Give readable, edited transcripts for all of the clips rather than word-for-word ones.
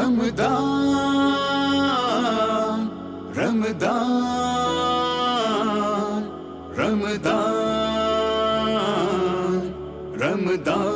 رمضان رمضان رمضان رمضان.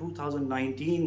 2019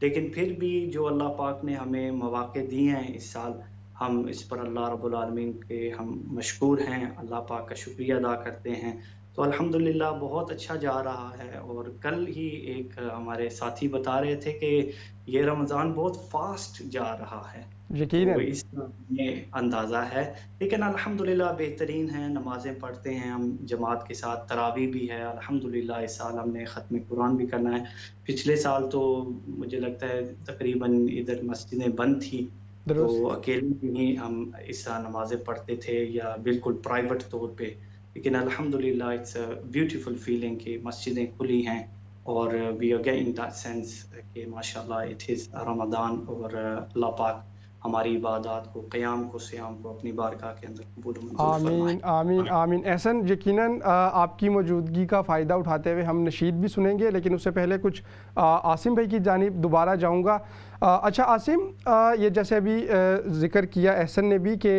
لیکن پھر بھی جو اللہ پاک نے ہمیں مواقع دیے ہیں اس سال، ہم اس پر اللہ رب العالمین کے ہم مشکور ہیں، اللہ پاک کا شکریہ ادا کرتے ہیں۔ تو الحمدللہ بہت اچھا جا رہا ہے، اور کل ہی ایک ہمارے ساتھی بتا رہے تھے کہ یہ رمضان بہت فاسٹ جا رہا ہے، یقیناً تو اس کا یہ اندازہ ہے۔ لیکن الحمدللہ بہترین ہیں، نمازیں پڑھتے ہیں ہم جماعت کے ساتھ، تراویح بھی ہے الحمدللہ۔ اس سال ہم نے ختم قرآن بھی کرنا ہے، پچھلے سال تو مجھے لگتا ہے تقریباً ادھر مسجدیں بند تھی، تو درست اکیلے ہی ہم اس نمازیں پڑھتے تھے یا بالکل پرائیویٹ طور پہ۔ لیکن الحمدللہ اٹس اے بیوٹیفل فیلنگ کہ مسجدیں کھلی ہیں، اور we are getting that sense کہ ماشاءاللہ اٹ از رمضان، اور اللہ پاک ہماری عبادات کو، قیام کو، صیام کو اپنی بارگاہ کے اندر قبول و منظور فرمائے۔ آمین آمین آمین۔ احسن، یقیناً آپ کی موجودگی کا فائدہ اٹھاتے ہوئے ہم نشید بھی سنیں گے، لیکن اس سے پہلے کچھ عاصم بھائی کی جانب دوبارہ جاؤں گا۔ اچھا عاصم، یہ جیسے ابھی ذکر کیا احسن نے بھی کہ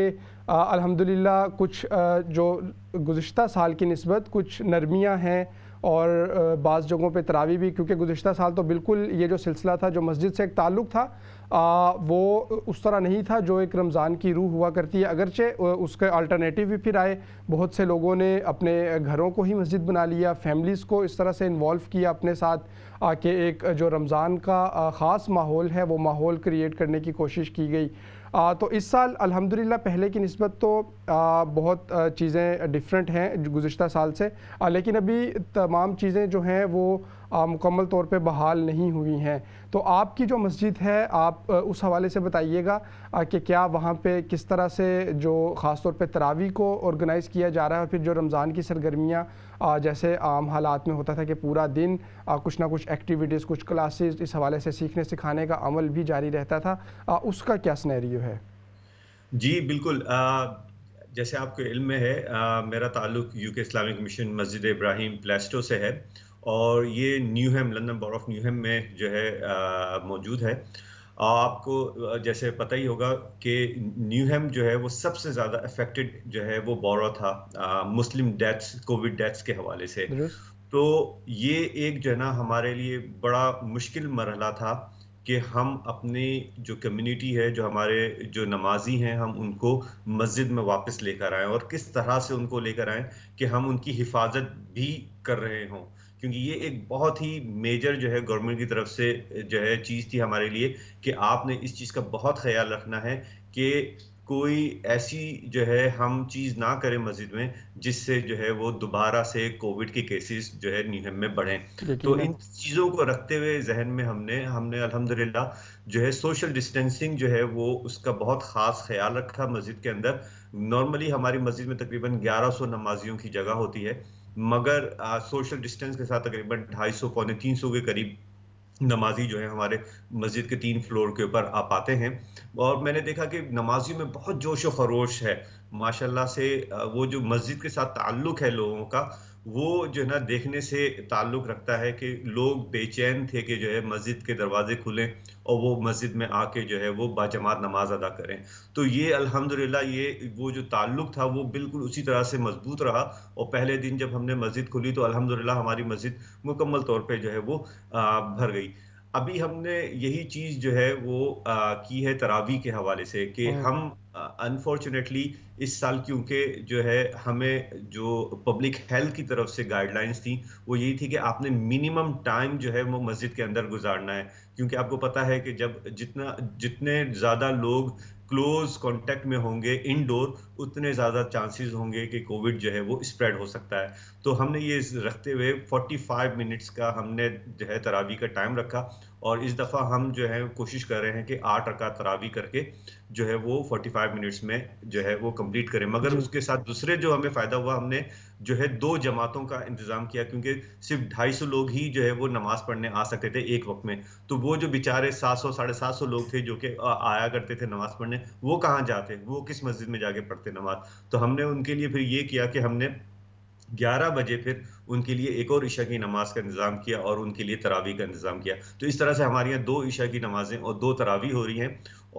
الحمدللہ کچھ جو گزشتہ سال کی نسبت کچھ نرمیاں ہیں، اور بعض جگہوں پہ تراویح بھی، کیونکہ گزشتہ سال تو بالکل یہ جو سلسلہ تھا جو مسجد سے ایک تعلق تھا وہ اس طرح نہیں تھا جو ایک رمضان کی روح ہوا کرتی ہے، اگرچہ اس کے الٹرنیٹیو بھی پھر آئے، بہت سے لوگوں نے اپنے گھروں کو ہی مسجد بنا لیا، فیملیز کو اس طرح سے انوالو کیا اپنے ساتھ کہ ایک جو رمضان کا خاص ماحول ہے وہ ماحول کریٹ کرنے کی کوشش کی گئی۔ تو اس سال الحمدللہ پہلے کی نسبت تو بہت چیزیں ڈیفرنٹ ہیں گزشتہ سال سے، لیکن ابھی تمام چیزیں جو ہیں وہ مکمل طور پہ بحال نہیں ہوئی ہیں۔ تو آپ کی جو مسجد ہے، آپ اس حوالے سے بتائیے گا کہ کیا وہاں پہ کس طرح سے جو خاص طور پہ تراویح کو آرگنائز کیا جا رہا ہے، اور پھر جو رمضان کی سرگرمیاں جیسے عام حالات میں ہوتا تھا کہ پورا دن کچھ نہ کچھ ایکٹیویٹیز، کچھ کلاسز اس حوالے سے سیکھنے سکھانے کا عمل بھی جاری رہتا تھا، اس کا کیا سنیریو ہے؟ جی بالکل، جیسے آپ کو علم میں ہے میرا تعلق یو کے اسلامک مشن مسجد ابراہیم پلیسٹو سے ہے، اور یہ نیوہیم، لندن بورو آف نیوہیم میں جو ہے موجود ہے۔ آپ کو جیسے پتہ ہی ہوگا کہ نیوہیم جو ہے وہ سب سے زیادہ افیکٹڈ جو ہے وہ بورو تھا مسلم ڈیتھس، کووڈ ڈیتھس کے حوالے سے۔ درست تو یہ ایک جو ہے نا ہمارے لیے بڑا مشکل مرحلہ تھا کہ ہم اپنی جو کمیونٹی ہے، جو ہمارے جو نمازی ہیں، ہم ان کو مسجد میں واپس لے کر آئیں، اور کس طرح سے ان کو لے کر آئیں کہ ہم ان کی حفاظت بھی کر رہے ہوں، کیونکہ یہ ایک بہت ہی میجر جو ہے گورنمنٹ کی طرف سے جو ہے چیز تھی ہمارے لیے کہ آپ نے اس چیز کا بہت خیال رکھنا ہے کہ کوئی ایسی جو ہے ہم چیز نہ کریں مسجد میں جس سے جو ہے وہ دوبارہ سے کووڈ کے کیسز جو ہے نیوہیم میں بڑھیں۔ تو ان چیزوں کو رکھتے ہوئے ذہن میں ہم نے الحمدللہ جو ہے سوشل ڈسٹینسنگ جو ہے وہ اس کا بہت خاص خیال رکھا مسجد کے اندر۔ نارملی ہماری مسجد میں تقریباً 1100 نمازیوں کی جگہ ہوتی ہے، مگر سوشل ڈسٹینس کے ساتھ تقریباً 250 پونے 300 کے قریب نمازی جو ہے ہمارے مسجد کے 3 فلور کے اوپر آپ آتے ہیں، اور میں نے دیکھا کہ نمازیوں میں بہت جوش و خروش ہے ماشاءاللہ سے۔ وہ جو مسجد کے ساتھ تعلق ہے لوگوں کا، وہ جو ہے نا دیکھنے سے تعلق رکھتا ہے کہ لوگ بے چین تھے کہ جو ہے مسجد کے دروازے کھلیں اور وہ مسجد میں آ کے جو ہے وہ باجماعت نماز ادا کریں۔ تو یہ الحمدللہ یہ وہ جو تعلق تھا وہ بالکل اسی طرح سے مضبوط رہا، اور پہلے دن جب ہم نے مسجد کھلی تو الحمدللہ ہماری مسجد مکمل طور پہ جو ہے وہ بھر گئی۔ ابھی ہم نے یہی چیز جو ہے وہ کی ہے تراویح کے حوالے سے کہ ہم انفارچونیٹلی اس سال کیونکہ جو ہے ہمیں جو پبلک ہیلتھ کی طرف سے گائیڈ لائنز تھیں وہ یہی تھی کہ آپ نے منیمم ٹائم جو ہے وہ مسجد کے اندر گزارنا ہے، کیونکہ آپ کو پتہ ہے کہ جب جتنے زیادہ لوگ کلوز کانٹیکٹ میں ہوں گے انڈور، اتنے زیادہ چانسز ہوں گے کہ کووڈ جو ہے وہ اسپریڈ ہو سکتا ہے۔ تو ہم نے یہ رکھتے ہوئے 45 منٹس کا ہم نے جو ہے تراویح کا ٹائم رکھا، اور اس دفعہ ہم جو ہے کوشش کر رہے ہیں کہ 8 رکعت تراویح کر کے جو ہے وہ 45 منٹس میں جو ہے وہ کمپلیٹ کریں۔ مگر اس کے ساتھ دوسرے جو ہمیں فائدہ ہوا، ہم نے جو ہے 2 جماعتوں کا انتظام کیا، کیونکہ صرف 250 لوگ ہی جو ہے وہ نماز پڑھنے آ سکتے تھے ایک وقت میں۔ تو وہ جو بیچارے 700 750 لوگ تھے جو کہ آیا کرتے تھے نماز پڑھنے، وہ کہاں جاتے، وہ کس مسجد میں جا کے پڑھتے نماز؟ تو ہم نے ان کے لیے پھر یہ کیا کہ ہم نے 11 بجے پھر ان کے لیے ایک اور عشاء کی نماز کا انتظام کیا، اور ان کے لیے تراویح کا انتظام کیا۔ تو اس طرح سے ہمارے یہاں 2 عشاء کی نمازیں اور 2 تراویح ہو رہی ہیں،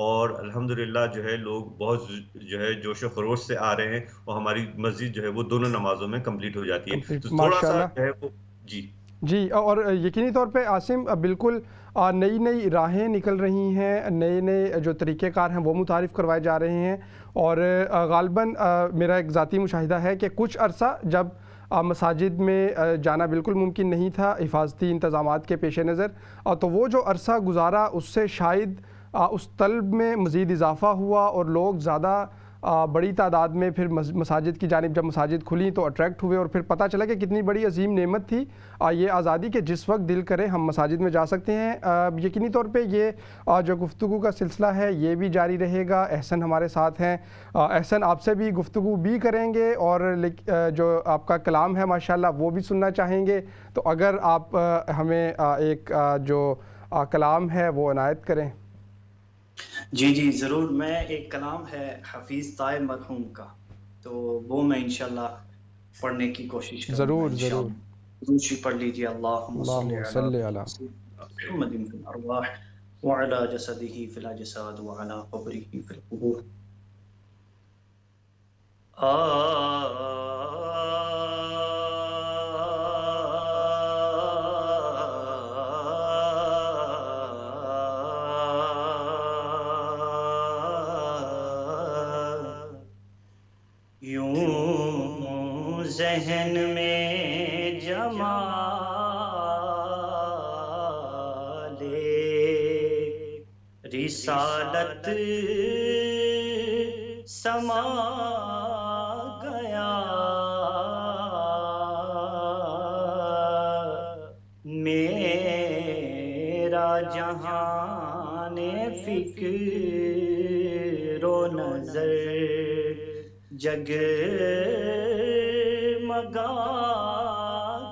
اور الحمدللہ جو ہے لوگ بہت جو ہے جوش و خروش سے آ رہے ہیں، اور ہماری مسجد جو ہے وہ دونوں نمازوں میں کمپلیٹ ہو جاتی ہے۔ تو تھوڑا سا جو ہے وہ جی جی، اور یقینی طور پہ عاصم بالکل نئی نئی راہیں نکل رہی ہیں، نئے نئے جو طریقہ کار ہیں وہ متعارف کروائے جا رہے ہیں، اور غالباً میرا ایک ذاتی مشاہدہ ہے کہ کچھ عرصہ جب مساجد میں جانا بالکل ممکن نہیں تھا حفاظتی انتظامات کے پیش نظر، تو وہ جو عرصہ گزارا اس سے شاید اس طلب میں مزید اضافہ ہوا، اور لوگ زیادہ بڑی تعداد میں پھر مساجد کی جانب جب مساجد کھلیں تو اٹریکٹ ہوئے، اور پھر پتہ چلا کہ کتنی بڑی عظیم نعمت تھی یہ آزادی کہ جس وقت دل کرے ہم مساجد میں جا سکتے ہیں۔ یقینی طور پہ یہ جو گفتگو کا سلسلہ ہے یہ بھی جاری رہے گا۔ احسن ہمارے ساتھ ہیں، احسن آپ سے بھی گفتگو بھی کریں گے، اور جو آپ کا کلام ہے ماشاءاللہ وہ بھی سننا چاہیں گے، تو اگر آپ ہمیں ایک جو کلام ہے وہ عنایت کریں۔ جی ضرور، میں ایک کلام ہے حفیظ طاہر مرحوم کا، تو وہ میں انشاءاللہ پڑھنے کی کوشش کروں گا ضرور انشاءاللہ۔ روشی پڑھ لیجیے، اللہم صلی علی محمد فی الارواح وعلی جسدہ فی الاجساد وعلی قبرہ فی القبور۔ یوں ذہن میں جما لے رسالت سما گیا، میرا جہان فکر و نظر جگمگا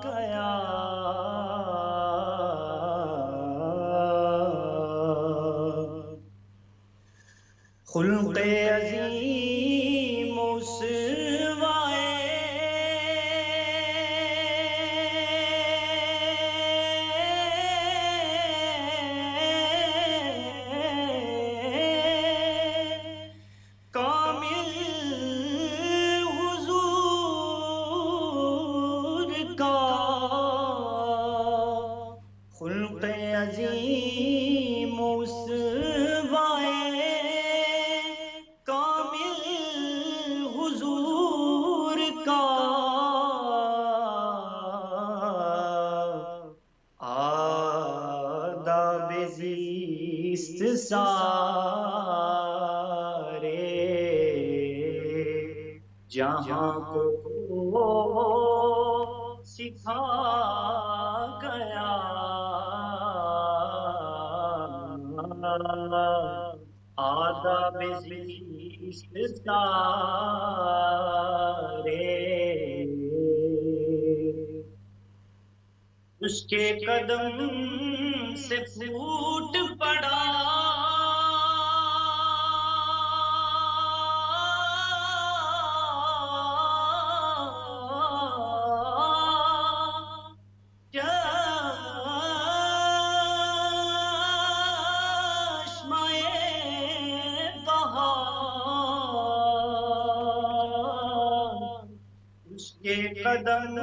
گیا، خلق عظیم سارے جہاں کو سکھا گیا، آداب زیست سارے اس کے قدم سے پھوٹ پڑا، قدم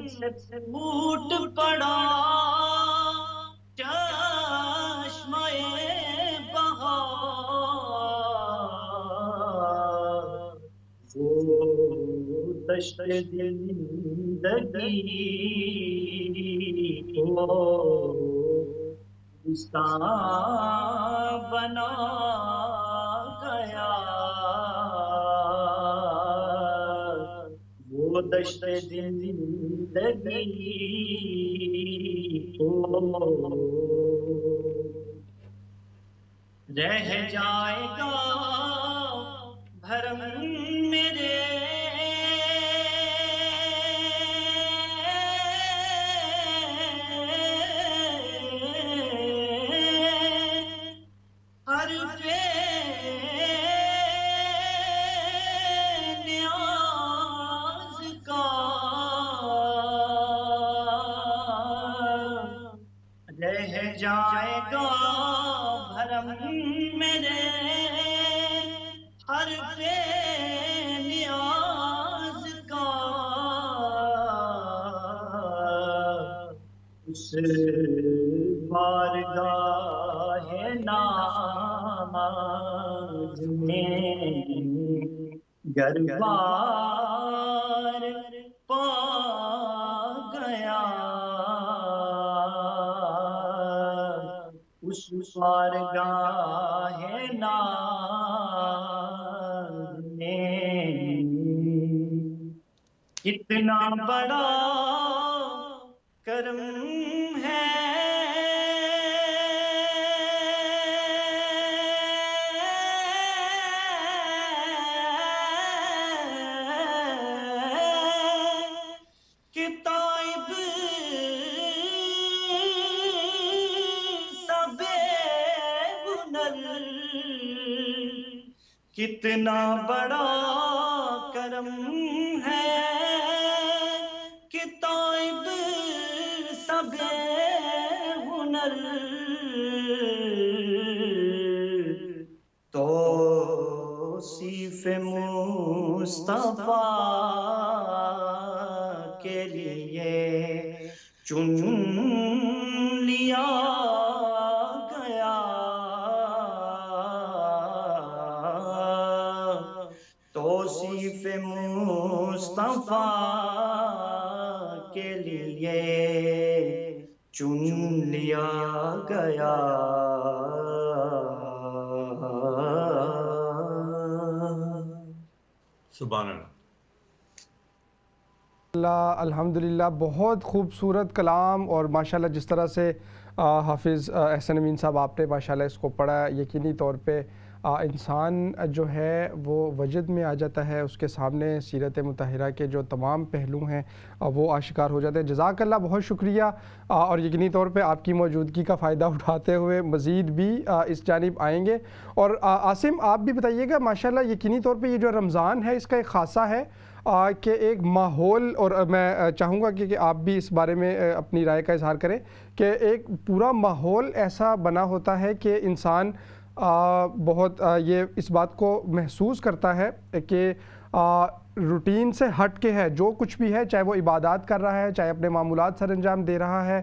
سے پھوٹ پڑا چشمہ بہار، وہ دشت زندگی کو گلستان بنا گیا، وہ دشت زندگی کو رہ جائے گا بھرم میرے ہر رہ جائے گا بھرم میرے ہر بے نیاز کا، بارگاہ ناماز میں گر بار پا گیا، اس بارگاہ ناز میں کتنا بڑا کرم ہے، کہ طائب سب ہنر، کتنا بڑا کرم ہے کہ طائب سب ہنر توصیف مصطفیٰ کے لیے چن لیا گیا، توصیف مصطفیٰ کے لیے چن لیا گیا۔ سبحان اللہ۔ الحمدللہ بہت خوبصورت کلام، اور ماشاءاللہ جس طرح سے حافظ احسن امین صاحب آپ نے ماشاءاللہ اس کو پڑھا، یقینی طور پہ انسان جو ہے وہ وجد میں آ جاتا ہے، اس کے سامنے سیرت مطہرہ کے جو تمام پہلو ہیں وہ آشکار ہو جاتے ہیں۔ جزاک اللہ، بہت شکریہ، اور یقینی طور پہ آپ کی موجودگی کا فائدہ اٹھاتے ہوئے مزید بھی اس جانب آئیں گے۔ اور عاصم آپ بھی بتائیے گا، ماشاءاللہ یقینی طور پہ یہ جو رمضان ہے اس کا ایک خاصہ ہے کہ ایک ماحول، اور میں چاہوں گا کہ آپ بھی اس بارے میں اپنی رائے کا اظہار کریں کہ ایک پورا ماحول ایسا بنا ہوتا ہے کہ انسان بہت یہ اس بات کو محسوس کرتا ہے کہ روٹین سے ہٹ کے ہے جو کچھ بھی ہے، چاہے وہ عبادات کر رہا ہے، چاہے اپنے معمولات سر انجام دے رہا ہے،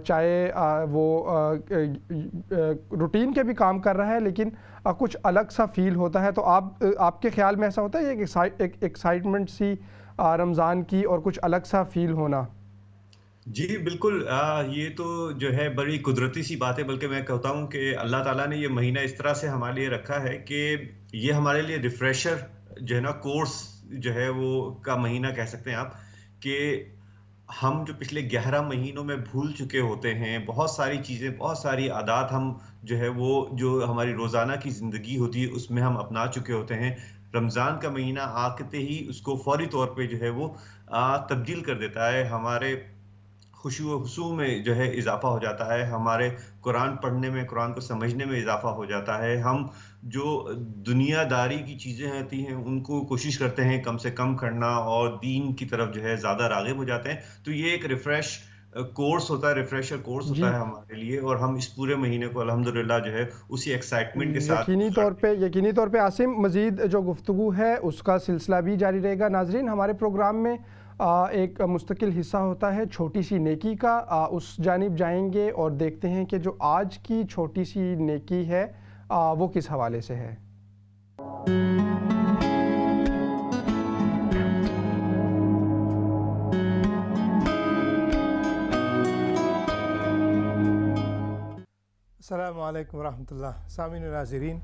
چاہے وہ روٹین کے بھی کام کر رہا ہے، لیکن کچھ الگ سا فیل ہوتا ہے۔ تو آپ کے خیال میں ایسا ہوتا ہے ایک ایکسائٹمنٹ سی رمضان کی اور کچھ الگ سا فیل ہونا؟ جی بالکل، یہ تو جو ہے بڑی قدرتی سی بات ہے، بلکہ میں کہتا ہوں کہ اللہ تعالیٰ نے یہ مہینہ اس طرح سے ہمارے لیے رکھا ہے کہ یہ ہمارے لیے ریفریشر جو ہے نا، کورس جو ہے وہ کا مہینہ کہہ سکتے ہیں آپ، کہ ہم جو پچھلے 11 مہینوں میں بھول چکے ہوتے ہیں بہت ساری چیزیں، بہت ساری عادات ہم جو ہے وہ جو ہماری روزانہ کی زندگی ہوتی ہے اس میں ہم اپنا چکے ہوتے ہیں، رمضان کا مہینہ آتے ہی اس کو فوری طور پہ جو ہے وہ تبدیل کر دیتا ہے، ہمارے خشوع و خضوع میں جو ہے اضافہ ہو جاتا ہے، ہمارے قرآن پڑھنے میں، قرآن کو سمجھنے میں اضافہ ہو جاتا ہے، ہم جو دنیا داری کی چیزیں ہوتی ہیں ان کو کوشش کرتے ہیں کم سے کم کرنا اور دین کی طرف جو ہے زیادہ راغب ہو جاتے ہیں۔ تو یہ ایک ریفریش کورس ہوتا ہے، ریفریشر کورس ہوتا ہے ہمارے لیے، اور ہم اس پورے مہینے کو الحمدللہ جو ہے اسی ایکسائٹمنٹ کے ساتھ یقینی طور پہ عاصم مزید جو گفتگو ہے اس کا سلسلہ بھی جاری رہے گا۔ ناظرین، ہمارے پروگرام میں ایک مستقل حصہ ہوتا ہے چھوٹی سی نیکی کا، اس جانب جائیں گے اور دیکھتے ہیں کہ جو آج کی چھوٹی سی نیکی ہے وہ کس حوالے سے ہے۔ السلام علیکم ورحمۃ اللہ۔ سامعین و ناظرین،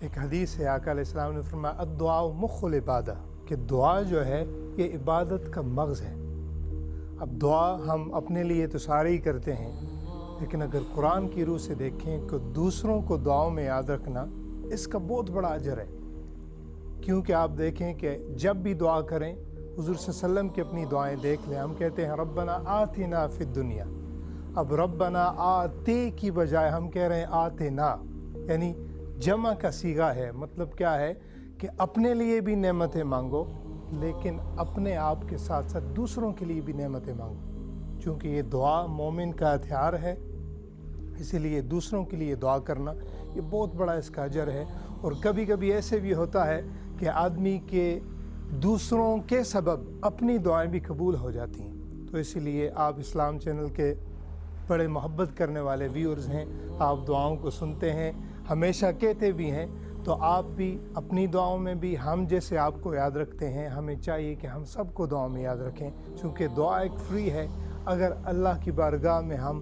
ایک حدیث ہے، آقا علیہ السلام نے فرمایا الدعاء مخ العبادہ، کہ دعا جو ہے یہ عبادت کا مغز ہے۔ اب دعا ہم اپنے لیے تو سارے ہی کرتے ہیں، لیکن اگر قرآن کی روح سے دیکھیں کہ دوسروں کو دعاؤں میں یاد رکھنا، اس کا بہت بڑا اجر ہے، کیونکہ آپ دیکھیں کہ جب بھی دعا کریں، حضور صلی اللہ علیہ وسلم کی اپنی دعائیں دیکھ لیں، ہم کہتے ہیں ربنا آتنا فی الدنیا، اب ربنا آتے کی بجائے ہم کہہ رہے ہیں آتنا، یعنی جمع کا صیغہ ہے۔ مطلب کیا ہے کہ اپنے لیے بھی نعمتیں مانگو، لیکن اپنے آپ کے ساتھ ساتھ دوسروں کے لیے بھی نعمتیں مانگو، چونکہ یہ دعا مومن کا ہتھیار ہے، اسی لیے دوسروں کے لیے دعا کرنا یہ بہت بڑا اس کا اجر ہے۔ اور کبھی کبھی ایسے بھی ہوتا ہے کہ آدمی کے دوسروں کے سبب اپنی دعائیں بھی قبول ہو جاتی ہیں۔ تو اسی لیے آپ اسلام چینل کے بڑے محبت کرنے والے ویورز ہیں، آپ دعاؤں کو سنتے ہیں، ہمیشہ کہتے بھی ہیں، تو آپ بھی اپنی دعاؤں میں بھی ہم جیسے آپ کو یاد رکھتے ہیں، ہمیں چاہیے کہ ہم سب کو دعاؤں میں یاد رکھیں، چونکہ دعا ایک فری ہے۔ اگر اللہ کی بارگاہ میں ہم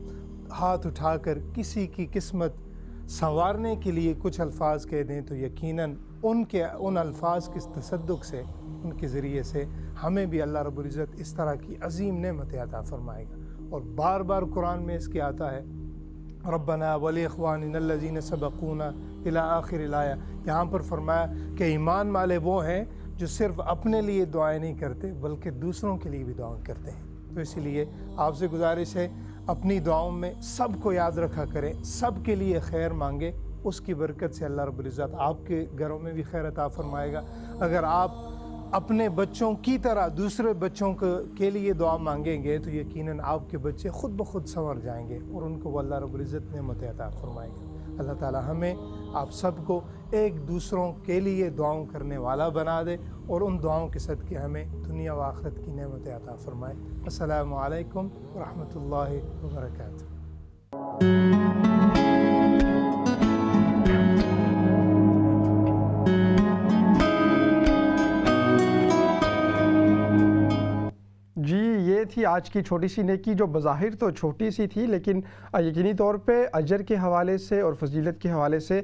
ہاتھ اٹھا کر کسی کی قسمت سنوارنے کے لیے کچھ الفاظ کہہ دیں تو یقیناً ان الفاظ کے تصدق سے، ان کے ذریعے سے ہمیں بھی اللہ رب العزت اس طرح کی عظیم نعمتیں عطا فرمائے گا۔ اور بار بار قرآن میں اس کے آتا ہے ربنا ولاخواننا الذین سبقونا الی آخر الآیہ، یہاں پر فرمایا کہ ایمان والے وہ ہیں جو صرف اپنے لیے دعائیں نہیں کرتے بلکہ دوسروں کے لیے بھی دعائیں کرتے ہیں۔ تو اسی لیے آپ سے گزارش ہے اپنی دعاؤں میں سب کو یاد رکھا کریں، سب کے لیے خیر مانگیں، اس کی برکت سے اللہ رب العزت آپ کے گھروں میں بھی خیر عطا فرمائے گا۔ اگر آپ اپنے بچوں کی طرح دوسرے بچوں کے لیے دعا مانگیں گے تو یقیناً آپ کے بچے خود بخود سنور جائیں گے اور ان کو وہ اللہ رب العزت نعمت عطا فرمائے گا۔ اللہ تعالی ہمیں آپ سب کو ایک دوسروں کے لیے دعاؤں کرنے والا بنا دے اور ان دعاؤں کے صدقے ہمیں دنیا و آخرت کی نعمت عطا فرمائے۔ السلام علیکم ورحمۃ اللہ وبرکاتہ۔ جی، یہ تھی آج کی چھوٹی سی نیکی جو بظاہر تو چھوٹی سی تھی لیکن یقینی طور پہ اجر کے حوالے سے اور فضیلت کے حوالے سے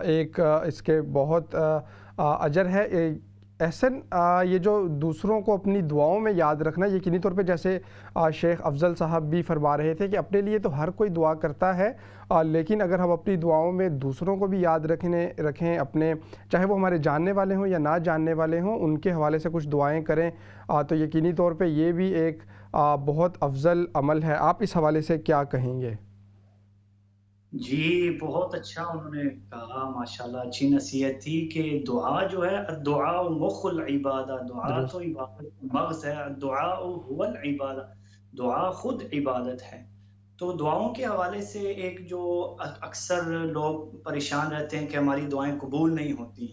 ایک اس کے بہت اجر ہے۔ احسن، یہ جو دوسروں کو اپنی دعاؤں میں یاد رکھنا، یقینی طور پہ جیسے شیخ افضل صاحب بھی فرما رہے تھے کہ اپنے لیے تو ہر کوئی دعا کرتا ہے، لیکن اگر ہم اپنی دعاؤں میں دوسروں کو بھی یاد رکھیں، اپنے چاہے وہ ہمارے جاننے والے ہوں یا نہ جاننے والے ہوں، ان کے حوالے سے کچھ دعائیں کریں تو یقینی طور پہ یہ بھی ایک بہت افضل عمل ہے۔ آپ اس حوالے سے کیا کہیں گے؟ جی بہت اچھا انہوں نے کہا، ماشاءاللہ اچھی نصیحت تھی کہ دعا جو ہے الدعاء مخ العبادہ، دعا تو عبادت مغز ہے، الدعاء هو العبادہ، دعا خود عبادت ہے۔ تو دعاؤں کے حوالے سے ایک جو اکثر لوگ پریشان رہتے ہیں کہ ہماری دعائیں قبول نہیں ہوتی،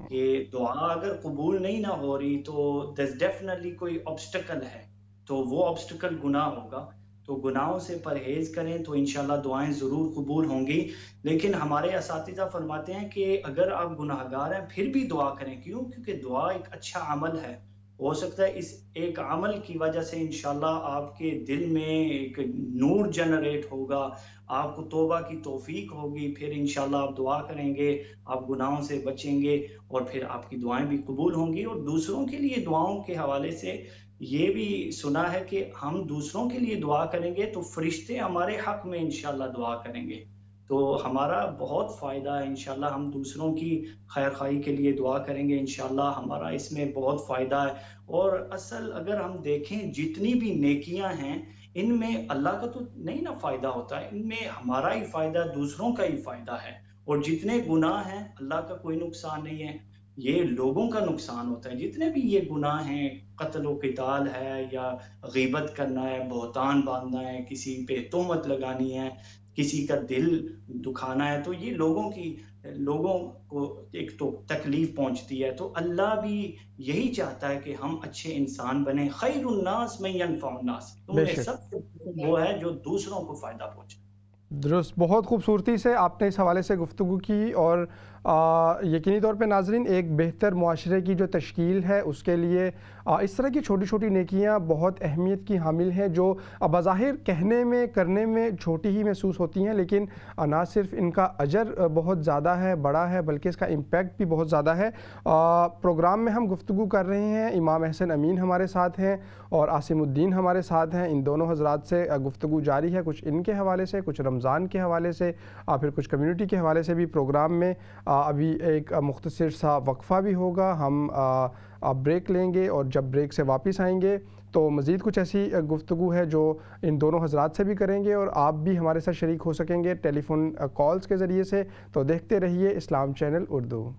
کہ دعا اگر قبول نہیں نہ ہو رہی تو there's definitely کوئی obstacle ہے، تو وہ obstacle گناہ ہوگا، تو گناہوں سے پرہیز کریں تو انشاءاللہ دعائیں ضرور قبول ہوں گی۔ لیکن ہمارے اساتذہ فرماتے ہیں کہ اگر آپ گناہگار ہیں پھر بھی دعا کریں، کیوں؟ کیونکہ دعا ایک اچھا عمل ہے، ہو سکتا ہے اس ایک عمل کی وجہ سے انشاءاللہ آپ کے دل میں ایک نور جنریٹ ہوگا، آپ کو توبہ کی توفیق ہوگی، پھر انشاءاللہ آپ دعا کریں گے، آپ گناہوں سے بچیں گے اور پھر آپ کی دعائیں بھی قبول ہوں گی۔ اور دوسروں کے لیے دعاؤں کے حوالے سے یہ بھی سنا ہے کہ ہم دوسروں کے لیے دعا کریں گے تو فرشتے ہمارے حق میں انشاءاللہ دعا کریں گے، تو ہمارا بہت فائدہ ہے انشاءاللہ، ہم دوسروں کی خیر خواہی کے لیے دعا کریں گے، انشاءاللہ ہمارا اس میں بہت فائدہ ہے۔ اور اصل اگر ہم دیکھیں جتنی بھی نیکیاں ہیں ان میں اللہ کا تو نہیں نا فائدہ ہوتا ہے، ان میں ہمارا ہی فائدہ، دوسروں کا ہی فائدہ ہے، اور جتنے گناہ ہیں اللہ کا کوئی نقصان نہیں ہے، یہ لوگوں کا نقصان ہوتا ہے۔ جتنے بھی یہ گناہ ہیں، قتل و قتال ہے یا غیبت کرنا ہے، بہتان باندھنا ہے، کسی پہ تہمت لگانی ہے، کسی کا دل دکھانا ہے، تو یہ لوگوں کو ایک تو تکلیف پہنچتی ہے، تو اللہ بھی یہی چاہتا ہے کہ ہم اچھے انسان بنیں۔ خیر الناس من ینفع الناس، تم میں سب سے وہ ہے جو دوسروں کو فائدہ پہنچے۔ درست، بہت خوبصورتی سے آپ نے اس حوالے سے گفتگو کی، اور یقینی طور پہ ناظرین ایک بہتر معاشرے کی جو تشکیل ہے اس کے لیے اس طرح کی چھوٹی چھوٹی نیکیاں بہت اہمیت کی حامل ہیں، جو بظاہر کہنے میں کرنے میں چھوٹی ہی محسوس ہوتی ہیں، لیکن نہ صرف ان کا اجر بہت زیادہ ہے، بڑا ہے، بلکہ اس کا امپیکٹ بھی بہت زیادہ ہے۔ پروگرام میں ہم گفتگو کر رہے ہیں، امام احسن امین ہمارے ساتھ ہیں اور عاصم الدین ہمارے ساتھ ہیں، ان دونوں حضرات سے گفتگو جاری ہے، کچھ ان کے حوالے سے، کچھ رمضان کے حوالے سے، پھر کچھ کمیونٹی کے حوالے سے بھی۔ پروگرام میں ابھی ایک مختصر سا وقفہ بھی ہوگا، ہم بریک لیں گے اور جب بریک سے واپس آئیں گے تو مزید کچھ ایسی گفتگو ہے جو ان دونوں حضرات سے بھی کریں گے، اور آپ بھی ہمارے ساتھ شریک ہو سکیں گے ٹیلی فون کالز کے ذریعے سے۔ تو دیکھتے رہیے اسلام چینل اردو۔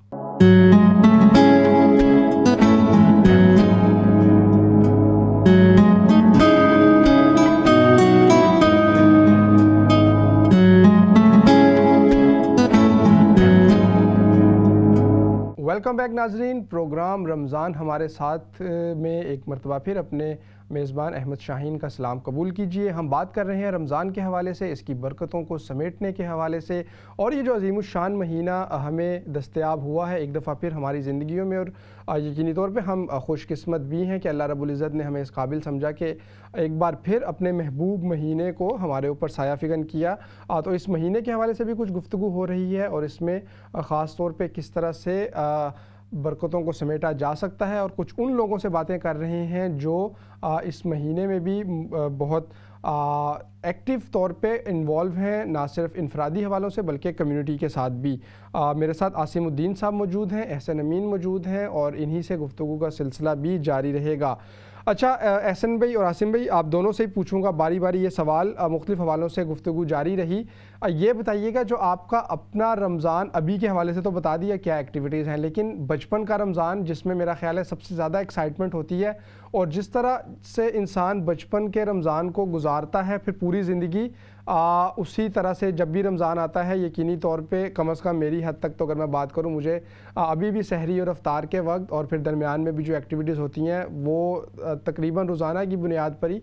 ویلکم بیک ناظرین، پروگرام رمضان ہمارے ساتھ میں ایک مرتبہ پھر اپنے میزبان احمد شاہین کا سلام قبول کیجیے۔ ہم بات کر رہے ہیں رمضان کے حوالے سے، اس کی برکتوں کو سمیٹنے کے حوالے سے، اور یہ جو عظیم الشان مہینہ ہمیں دستیاب ہوا ہے ایک دفعہ پھر ہماری زندگیوں میں، اور یقینی طور پہ ہم خوش قسمت بھی ہیں کہ اللہ رب العزت نے ہمیں اس قابل سمجھا کہ ایک بار پھر اپنے محبوب مہینے کو ہمارے اوپر سایہ فگن کیا۔ تو اس مہینے کے حوالے سے بھی کچھ گفتگو ہو رہی ہے، اور اس میں خاص طور پہ کس طرح سے برکتوں کو سمیٹا جا سکتا ہے، اور کچھ ان لوگوں سے باتیں کر رہے ہیں جو اس مہینے میں بھی بہت ایکٹیو طور پہ انوالو ہیں، نہ صرف انفرادی حوالوں سے بلکہ کمیونٹی کے ساتھ بھی۔ میرے ساتھ عاصم الدین صاحب موجود ہیں، احسن امین موجود ہیں، اور انہی سے گفتگو کا سلسلہ بھی جاری رہے گا۔ اچھا احسن بھائی اور عاصم بھائی، آپ دونوں سے ہی پوچھوں گا باری باری یہ سوال، مختلف حوالوں سے گفتگو جاری رہی۔ یہ بتائیے گا جو آپ کا اپنا رمضان، ابھی کے حوالے سے تو بتا دیا کیا ایکٹیویٹیز ہیں، لیکن بچپن کا رمضان جس میں میرا خیال ہے سب سے زیادہ ایکسائٹمنٹ ہوتی ہے، اور جس طرح سے انسان بچپن کے رمضان کو گزارتا ہے پھر پوری زندگی اسی طرح سے جب بھی رمضان آتا ہے، یقینی طور پہ کم از کم میری حد تک تو اگر میں بات کروں، مجھے ابھی بھی سحری اور افطار کے وقت اور پھر درمیان میں بھی جو ایکٹیویٹیز ہوتی ہیں وہ تقریباً روزانہ کی بنیاد پر ہی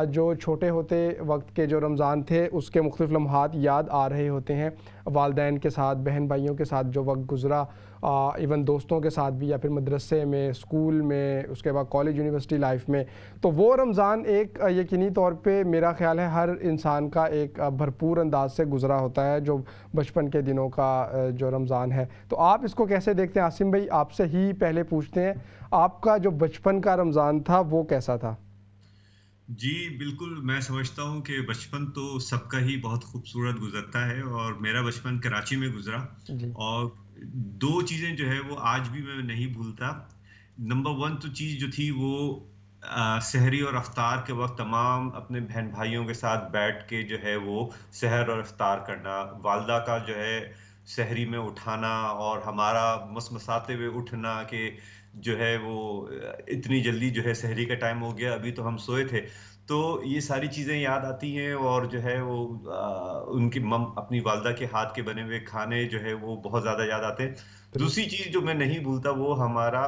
جو چھوٹے ہوتے وقت کے جو رمضان تھے اس کے مختلف لمحات یاد آ رہے ہوتے ہیں، والدین کے ساتھ، بہن بھائیوں کے ساتھ جو وقت گزرا، ایون دوستوں کے ساتھ بھی، یا پھر مدرسے میں، اسکول میں، اس کے بعد کالج یونیورسٹی لائف میں، تو وہ رمضان ایک یقینی طور پہ میرا خیال ہے ہر انسان کا ایک بھرپور انداز سے گزرا ہوتا ہے جو بچپن کے دنوں کا جو رمضان ہے۔ تو آپ اس کو کیسے دیکھتے ہیں؟ عاصم بھائی آپ سے ہی پہلے پوچھتے ہیں، آپ کا جو بچپن کا رمضان تھا وہ کیسا تھا؟ جی بالکل، میں سمجھتا ہوں کہ بچپن تو سب کا ہی بہت خوبصورت گزرتا ہے، اور میرا بچپن کراچی میں گزرا، اور دو چیزیں جو ہے وہ آج بھی میں نہیں بھولتا۔ نمبر ون تو چیز جو تھی وہ سحری اور افطار کے وقت تمام اپنے بہن بھائیوں کے ساتھ بیٹھ کے جو ہے وہ سحر اور افطار کرنا، والدہ کا جو ہے سحری میں اٹھانا اور ہمارا مسمساتے ہوئے اٹھنا کہ جو ہے وہ اتنی جلدی جو ہے سحری کا ٹائم ہو گیا، ابھی تو ہم سوئے تھے۔ تو یہ ساری چیزیں یاد آتی ہیں، اور جو ہے وہ ان کی اپنی والدہ کے ہاتھ کے بنے ہوئے کھانے جو ہے وہ بہت زیادہ یاد آتے ہیں۔ دوسری چیز جو میں نہیں بھولتا وہ ہمارا،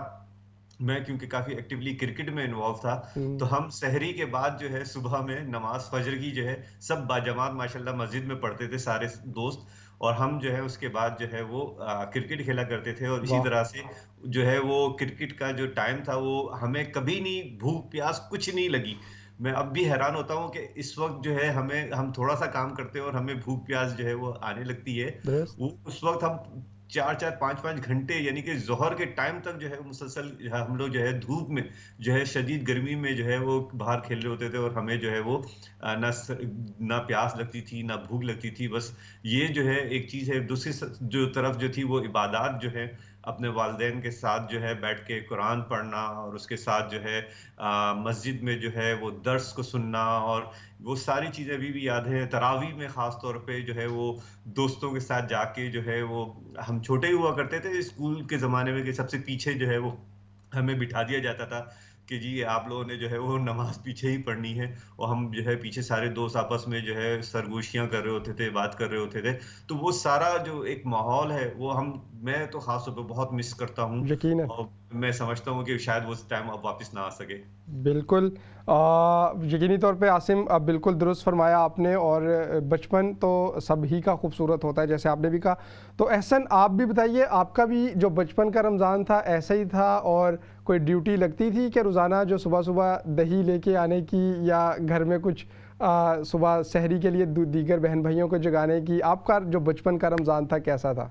میں کیونکہ کافی ایکٹیولی کرکٹ میں انوالو تھا، تو ہم سحری کے بعد جو ہے صبح میں نماز فجر کی جو ہے سب باجماعت ماشاءاللہ مسجد میں پڑھتے تھے سارے دوست، اور ہم جو ہے اس کے بعد جو ہے وہ کرکٹ کھیلا کرتے تھے، اور اسی طرح سے جو ہے وہ کرکٹ کا جو ٹائم تھا وہ ہمیں کبھی نہیں بھوک پیاس کچھ نہیں لگی۔ میں اب بھی حیران ہوتا ہوں کہ اس وقت جو ہے ہم تھوڑا سا کام کرتے ہیں اور ہمیں بھوک پیاس جو ہے وہ آنے لگتی ہے۔ وہ اس وقت ہم 4-5 گھنٹے یعنی کہ ظہر کے ٹائم تک جو ہے مسلسل ہم لوگ جو ہے دھوپ میں جو ہے شدید گرمی میں جو ہے وہ باہر کھیل رہے ہوتے تھے، اور ہمیں جو ہے وہ نہ پیاس لگتی تھی نہ بھوک لگتی تھی۔ بس یہ جو ہے ایک چیز ہے۔ دوسری جو طرف جو تھی وہ عبادات جو ہے اپنے والدین کے ساتھ جو ہے بیٹھ کے قرآن پڑھنا، اور اس کے ساتھ جو ہے مسجد میں جو ہے وہ درس کو سننا، اور وہ ساری چیزیں ابھی بھی یاد ہیں۔ تراویح میں خاص طور پہ جو ہے وہ دوستوں کے ساتھ جا کے جو ہے وہ، ہم چھوٹے ہی ہوا کرتے تھے اسکول کے زمانے میں کہ سب سے پیچھے جو ہے وہ ہمیں بٹھا دیا جاتا تھا کہ جی آپ لوگوں نے جو ہے وہ نماز پیچھے ہی پڑھنی ہے، اور ہم جو ہے پیچھے سارے دوست آپس میں جو ہے سرگوشیاں کر رہے ہوتے تھے، بات کر رہے ہوتے تھے۔ تو وہ سارا جو ایک ماحول ہے وہ میں تو خاص طور پہ بہت مس کرتا ہوں، اور میں سمجھتا ہوں کہ شاید وہ ٹائم اب واپس نہ آ سکے۔ بالکل یقینی طور پہ عاصم بالکل درست فرمایا آپ نے، اور بچپن تو سب ہی کا خوبصورت ہوتا ہے جیسے آپ نے بھی کہا۔ تو احسن آپ بھی بتائیے، آپ کا بھی جو بچپن کا رمضان تھا ایسا ہی تھا، اور کوئی ڈیوٹی لگتی تھی کہ روزانہ جو صبح صبح دہی لے کے آنے کی، یا گھر میں کچھ صبح سحری کے لیے دیگر بہن بھائیوں کو جگانے کی؟ آپ کا جو بچپن کا رمضان تھا کیسا تھا؟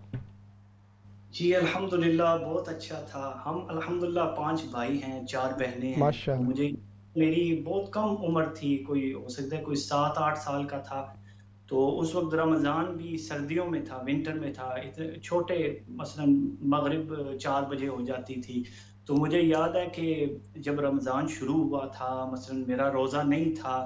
جی الحمدللہ بہت اچھا تھا۔ ہم الحمدللہ 5 بھائی ہیں، 4 بہنیں ہیں۔ ماشاءاللہ۔ میری بہت کم عمر تھی، کوئی ہو سکتا ہے کوئی 7-8 سال کا تھا، تو اس وقت رمضان بھی سردیوں میں تھا، ونٹر میں تھا، چھوٹے مثلا مغرب 4 بجے ہو جاتی تھی۔ تو مجھے یاد ہے کہ جب رمضان شروع ہوا تھا، مثلا میرا روزہ نہیں تھا،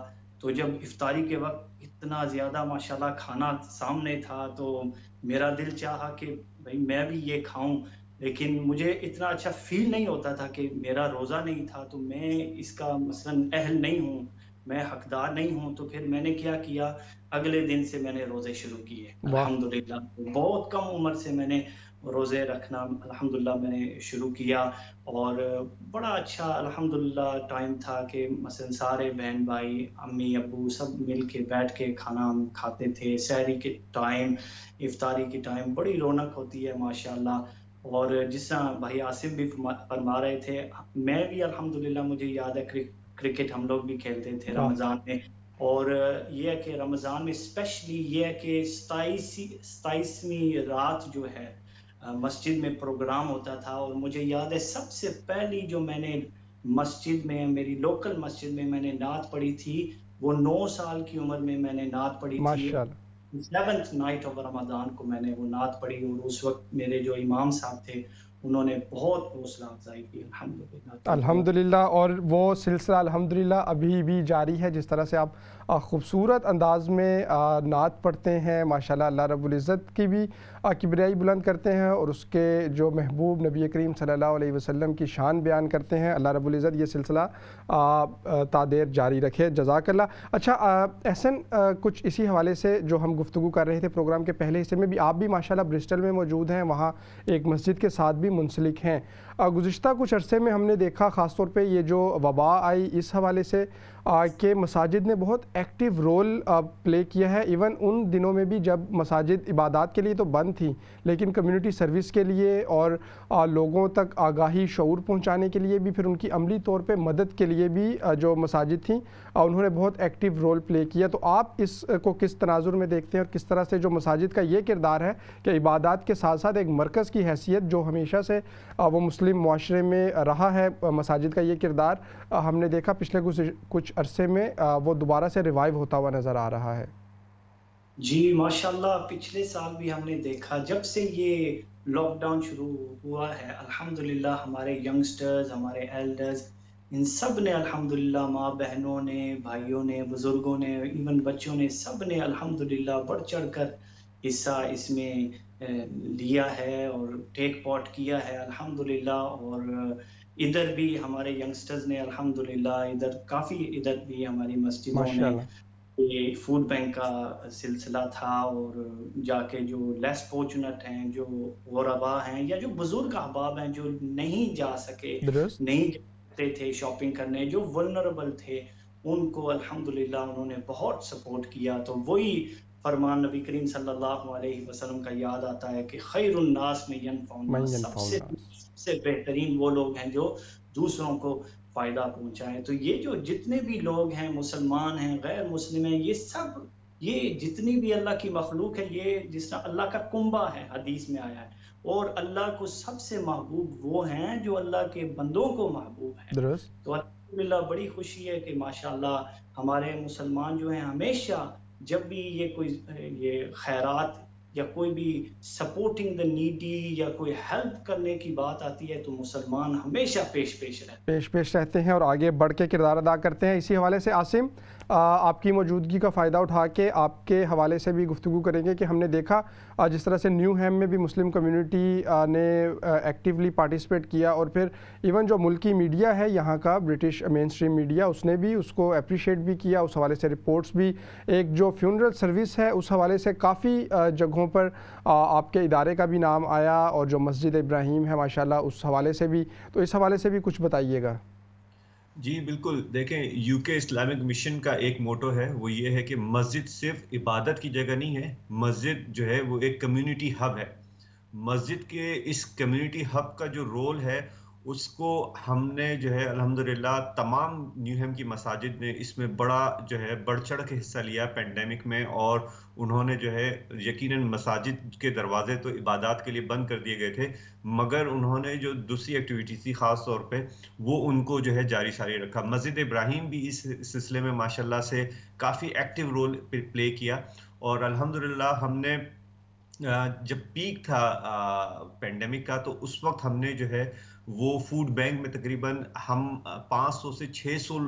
تو جب افطاری کے وقت اتنا زیادہ ماشاءاللہ کھانا سامنے تھا، تو میرا دل چاہا کہ بھائی میں بھی یہ کھاؤں، لیکن مجھے اتنا اچھا فیل نہیں ہوتا تھا کہ میرا روزہ نہیں تھا، تو میں اس کا مثلا اہل نہیں ہوں، میں حقدار نہیں ہوں، تو پھر میں نے کیا کیا، اگلے دن سے میں نے روزے شروع کیے الحمدللہ. بہت کم عمر سے میں نے روزے رکھنا الحمدللہ میں نے شروع کیا، اور بڑا اچھا الحمدللہ ٹائم تھا کہ مثلا سارے بہن بھائی امی ابو سب مل کے بیٹھ کے کھانا ہم کھاتے تھے، سحری کے ٹائم، افطاری کے ٹائم بڑی رونق ہوتی ہے ماشاءاللہ. اور جس طرح بھائی آصف بھی فرما رہے تھے، میں بھی الحمدللہ مجھے یاد ہے کرکٹ ہم لوگ بھی کھیلتے تھے رمضان میں. اور یہ ہے کہ رمضان میں اسپیشلی یہ ہے کہ 27ویں رات جو ہے مسجد میں پروگرام ہوتا تھا، اور مجھے یاد ہے سب سے پہلی جو میں نے مسجد میں، میری لوکل مسجد میں میں نے نعت پڑھی تھی، وہ 9 سال کی عمر میں میں نے نعت پڑھی تھی. 7th نائٹ آف رمضان کو میں نے وہ نعت پڑھی، اور اس وقت میرے جو امام صاحب تھے انہوں نے بہت حوصلہ افزائی کی الحمدللہ. اور وہ سلسلہ الحمدللہ ابھی بھی جاری ہے. جس طرح سے آپ خوبصورت انداز میں نعت پڑھتے ہیں ماشاءاللہ، اللہ رب العزت کی بھی کبریائی بلند کرتے ہیں، اور اس کے جو محبوب نبی کریم صلی اللہ علیہ وسلم کی شان بیان کرتے ہیں. اللہ رب العزت یہ سلسلہ تادیر جاری رکھے. جزاک اللہ. اچھا احسن، کچھ اسی حوالے سے جو ہم گفتگو کر رہے تھے پروگرام کے پہلے حصے میں بھی، آپ بھی ماشاءاللہ برسٹل میں موجود ہیں، وہاں ایک مسجد کے ساتھ بھی منسلک ہیں. گزشتہ کچھ عرصے میں ہم نے دیکھا، خاص طور پہ یہ جو وبا آئی اس حوالے سے کہ مساجد نے بہت ایکٹیو رول پلے کیا ہے. ایون ان دنوں میں بھی جب مساجد عبادات کے لیے تو بند تھیں، لیکن کمیونٹی سروس کے لیے اور لوگوں تک آگاہی شعور پہنچانے کے لیے بھی، پھر ان کی عملی طور پہ مدد کے لیے بھی جو مساجد تھیں انہوں نے بہت ایکٹیو رول پلے کیا. تو آپ اس کو کس تناظر میں دیکھتے ہیں، اور کس طرح سے جو مساجد کا یہ کردار ہے کہ عبادات کے ساتھ ساتھ ایک مرکز کی حیثیت جو ہمیشہ سے وہ مسلم معاشرے میں رہا ہے، مساجد کا یہ کردار ہم نے دیکھا پچھلے کچھ عرصے میں وہ دوبارہ سے ریوائیو ہوتا ہوا نظر آ رہا ہے؟ جی ماشاءاللہ، پچھلے سال بھی ہم نے دیکھا جب سے یہ لاک ڈاؤن شروع ہوا ہے الحمدللہ ہمارے ینگسٹرز، ہمارے ایلڈرز، ان سب نے الحمدللہ، ماں بہنوں نے، بھائیوں نے، بزرگوں نے، ایون بچوں نے، سب نے الحمدللہ بڑھ چڑھ کر حصہ اس میں لیا ہے اور ٹیک پارٹ کیا ہے الحمدللہ. اور ادھر بھی ہمارے ینگسٹرز نے الحمدللہ ادھر بھی ہماری مسجدوں میں یہ فوڈ بینک کا سلسلہ تھا، اور جا کے جو لیس فارچونیٹ ہیں، جو غربا ہیں، یا جو بزرگ احباب ہیں جو نہیں جا سکے، نہیں جاتے تھے شاپنگ کرنے، جو ولنریبل تھے، ان کو الحمدللہ انہوں نے بہت سپورٹ کیا. تو وہی فرمان نبی کریم صلی اللہ علیہ وسلم کا یاد آتا ہے کہ خیر الناس میں ینفعون، سب سے بہترین وہ لوگ ہیں جو دوسروں کو فائدہ پہنچائیں. تو یہ جو جتنے بھی لوگ ہیں، مسلمان ہیں، غیر مسلم ہیں، یہ سب، یہ جتنی بھی اللہ کی مخلوق ہے، یہ جس طرح اللہ کا کنبہ ہے حدیث میں آیا ہے، اور اللہ کو سب سے محبوب وہ ہیں جو اللہ کے بندوں کو محبوب ہیں. تو الحمدللہ بڑی خوشی ہے کہ ماشاءاللہ ہمارے مسلمان جو ہیں ہمیشہ جب بھی یہ کوئی یہ خیرات یا کوئی بھی سپورٹنگ دا نیڈی یا کوئی ہیلپ کرنے کی بات آتی ہے تو مسلمان ہمیشہ پیش رہتے ہیں اور آگے بڑھ کے کردار ادا کرتے ہیں. اسی حوالے سے عاصم، آپ کی موجودگی کا فائدہ اٹھا کے آپ کے حوالے سے بھی گفتگو کریں گے کہ ہم نے دیکھا جس طرح سے نیو ہیم میں بھی مسلم کمیونٹی نے ایکٹیولی پارٹیسپیٹ کیا، اور پھر ایون جو ملکی میڈیا ہے یہاں کا برٹش مین سٹریم میڈیا، اس نے بھی اس کو اپریشیٹ بھی کیا. اس حوالے سے رپورٹس بھی، ایک جو فیونرل سروس ہے اس حوالے سے کافی جگہوں پر آپ کے ادارے کا بھی نام آیا، اور جو مسجد ابراہیم ہے ماشاءاللہ اس حوالے سے بھی، تو اس حوالے سے بھی کچھ بتائیے گا. جی بالکل، دیکھیں یو کے اسلامک مشن کا ایک موٹو ہے، وہ یہ ہے کہ مسجد صرف عبادت کی جگہ نہیں ہے، مسجد جو ہے وہ ایک کمیونٹی ہب ہے. مسجد کے اس کمیونٹی ہب کا جو رول ہے اس کو ہم نے جو ہے الحمدللہ تمام نیو ہیم کی مساجد نے اس میں بڑا جو ہے بڑھ چڑھ کے حصہ لیا پینڈیمک میں، اور انہوں نے جو ہے یقیناً مساجد کے دروازے تو عبادات کے لیے بند کر دیے گئے تھے، مگر انہوں نے جو دوسری ایکٹیویٹیز تھی خاص طور پہ وہ ان کو جو ہے جاری ساری رکھا. مسجد ابراہیم بھی اس سلسلے میں ماشاءاللہ سے کافی ایکٹیو رول پلے کیا، اور الحمدللہ ہم نے جب پیک تھا پینڈیمک کا تو اس وقت ہم نے جو ہے وہ فوڈ بینک میں تقریباً ہم 500 سے 600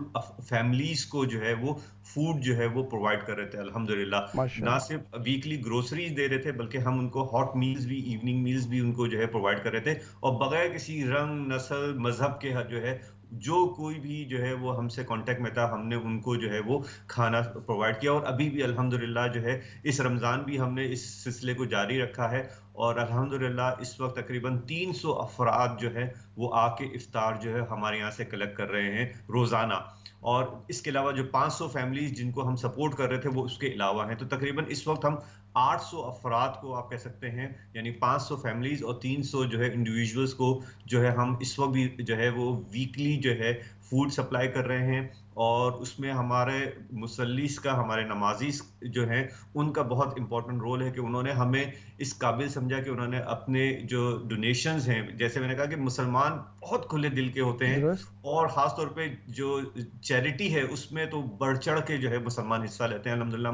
فیملیز کو جو ہے وہ فوڈ جو ہے وہ پرووائڈ کر رہے تھے الحمدللہ. نہ صرف ویکلی گروسریز دے رہے تھے بلکہ ہم ان کو ہاٹ میلز بھی، ایوننگ میلز بھی ان کو جو ہے پرووائڈ کر رہے تھے، اور بغیر کسی رنگ، نسل، مذہب کے جو ہے جو کوئی بھی جو ہے وہ ہم سے کانٹیکٹ میں تھا ہم نے ان کو جو ہے وہ کھانا پرووائڈ کیا، اور ابھی بھی الحمدللہ جو ہے اس رمضان بھی ہم نے اس سلسلے کو جاری رکھا ہے، اور الحمدللہ اس وقت تقریباً 300 افراد جو ہے وہ آ کے افطار جو ہے ہمارے یہاں سے کلیکٹ کر رہے ہیں روزانہ، اور اس کے علاوہ جو 500 فیملیز جن کو ہم سپورٹ کر رہے تھے وہ اس کے علاوہ ہیں، تو تقریباً اس وقت ہم 800 افراد کو آپ کہہ سکتے ہیں، یعنی 500 فیملیز اور 300 جو ہے انڈیویجولز کو جو ہے ہم اس وقت بھی جو ہے وہ ویکلی جو ہے فوڈ سپلائی کر رہے ہیں، اور اس میں ہمارے مسلیس کا، ہمارے نمازیز جو ہیں ان کا بہت امپورٹنٹ رول ہے کہ انہوں نے ہمیں اس قابل سمجھا کہ انہوں نے اپنے جو ڈونیشنز ہیں، جیسے میں نے کہا کہ مسلمان بہت کھلے دل کے ہوتے ہیں، درست. اور خاص طور پہ جو چیریٹی ہے اس میں تو بڑھ چڑھ کے جو ہے مسلمان حصہ لیتے ہیں الحمدللہ،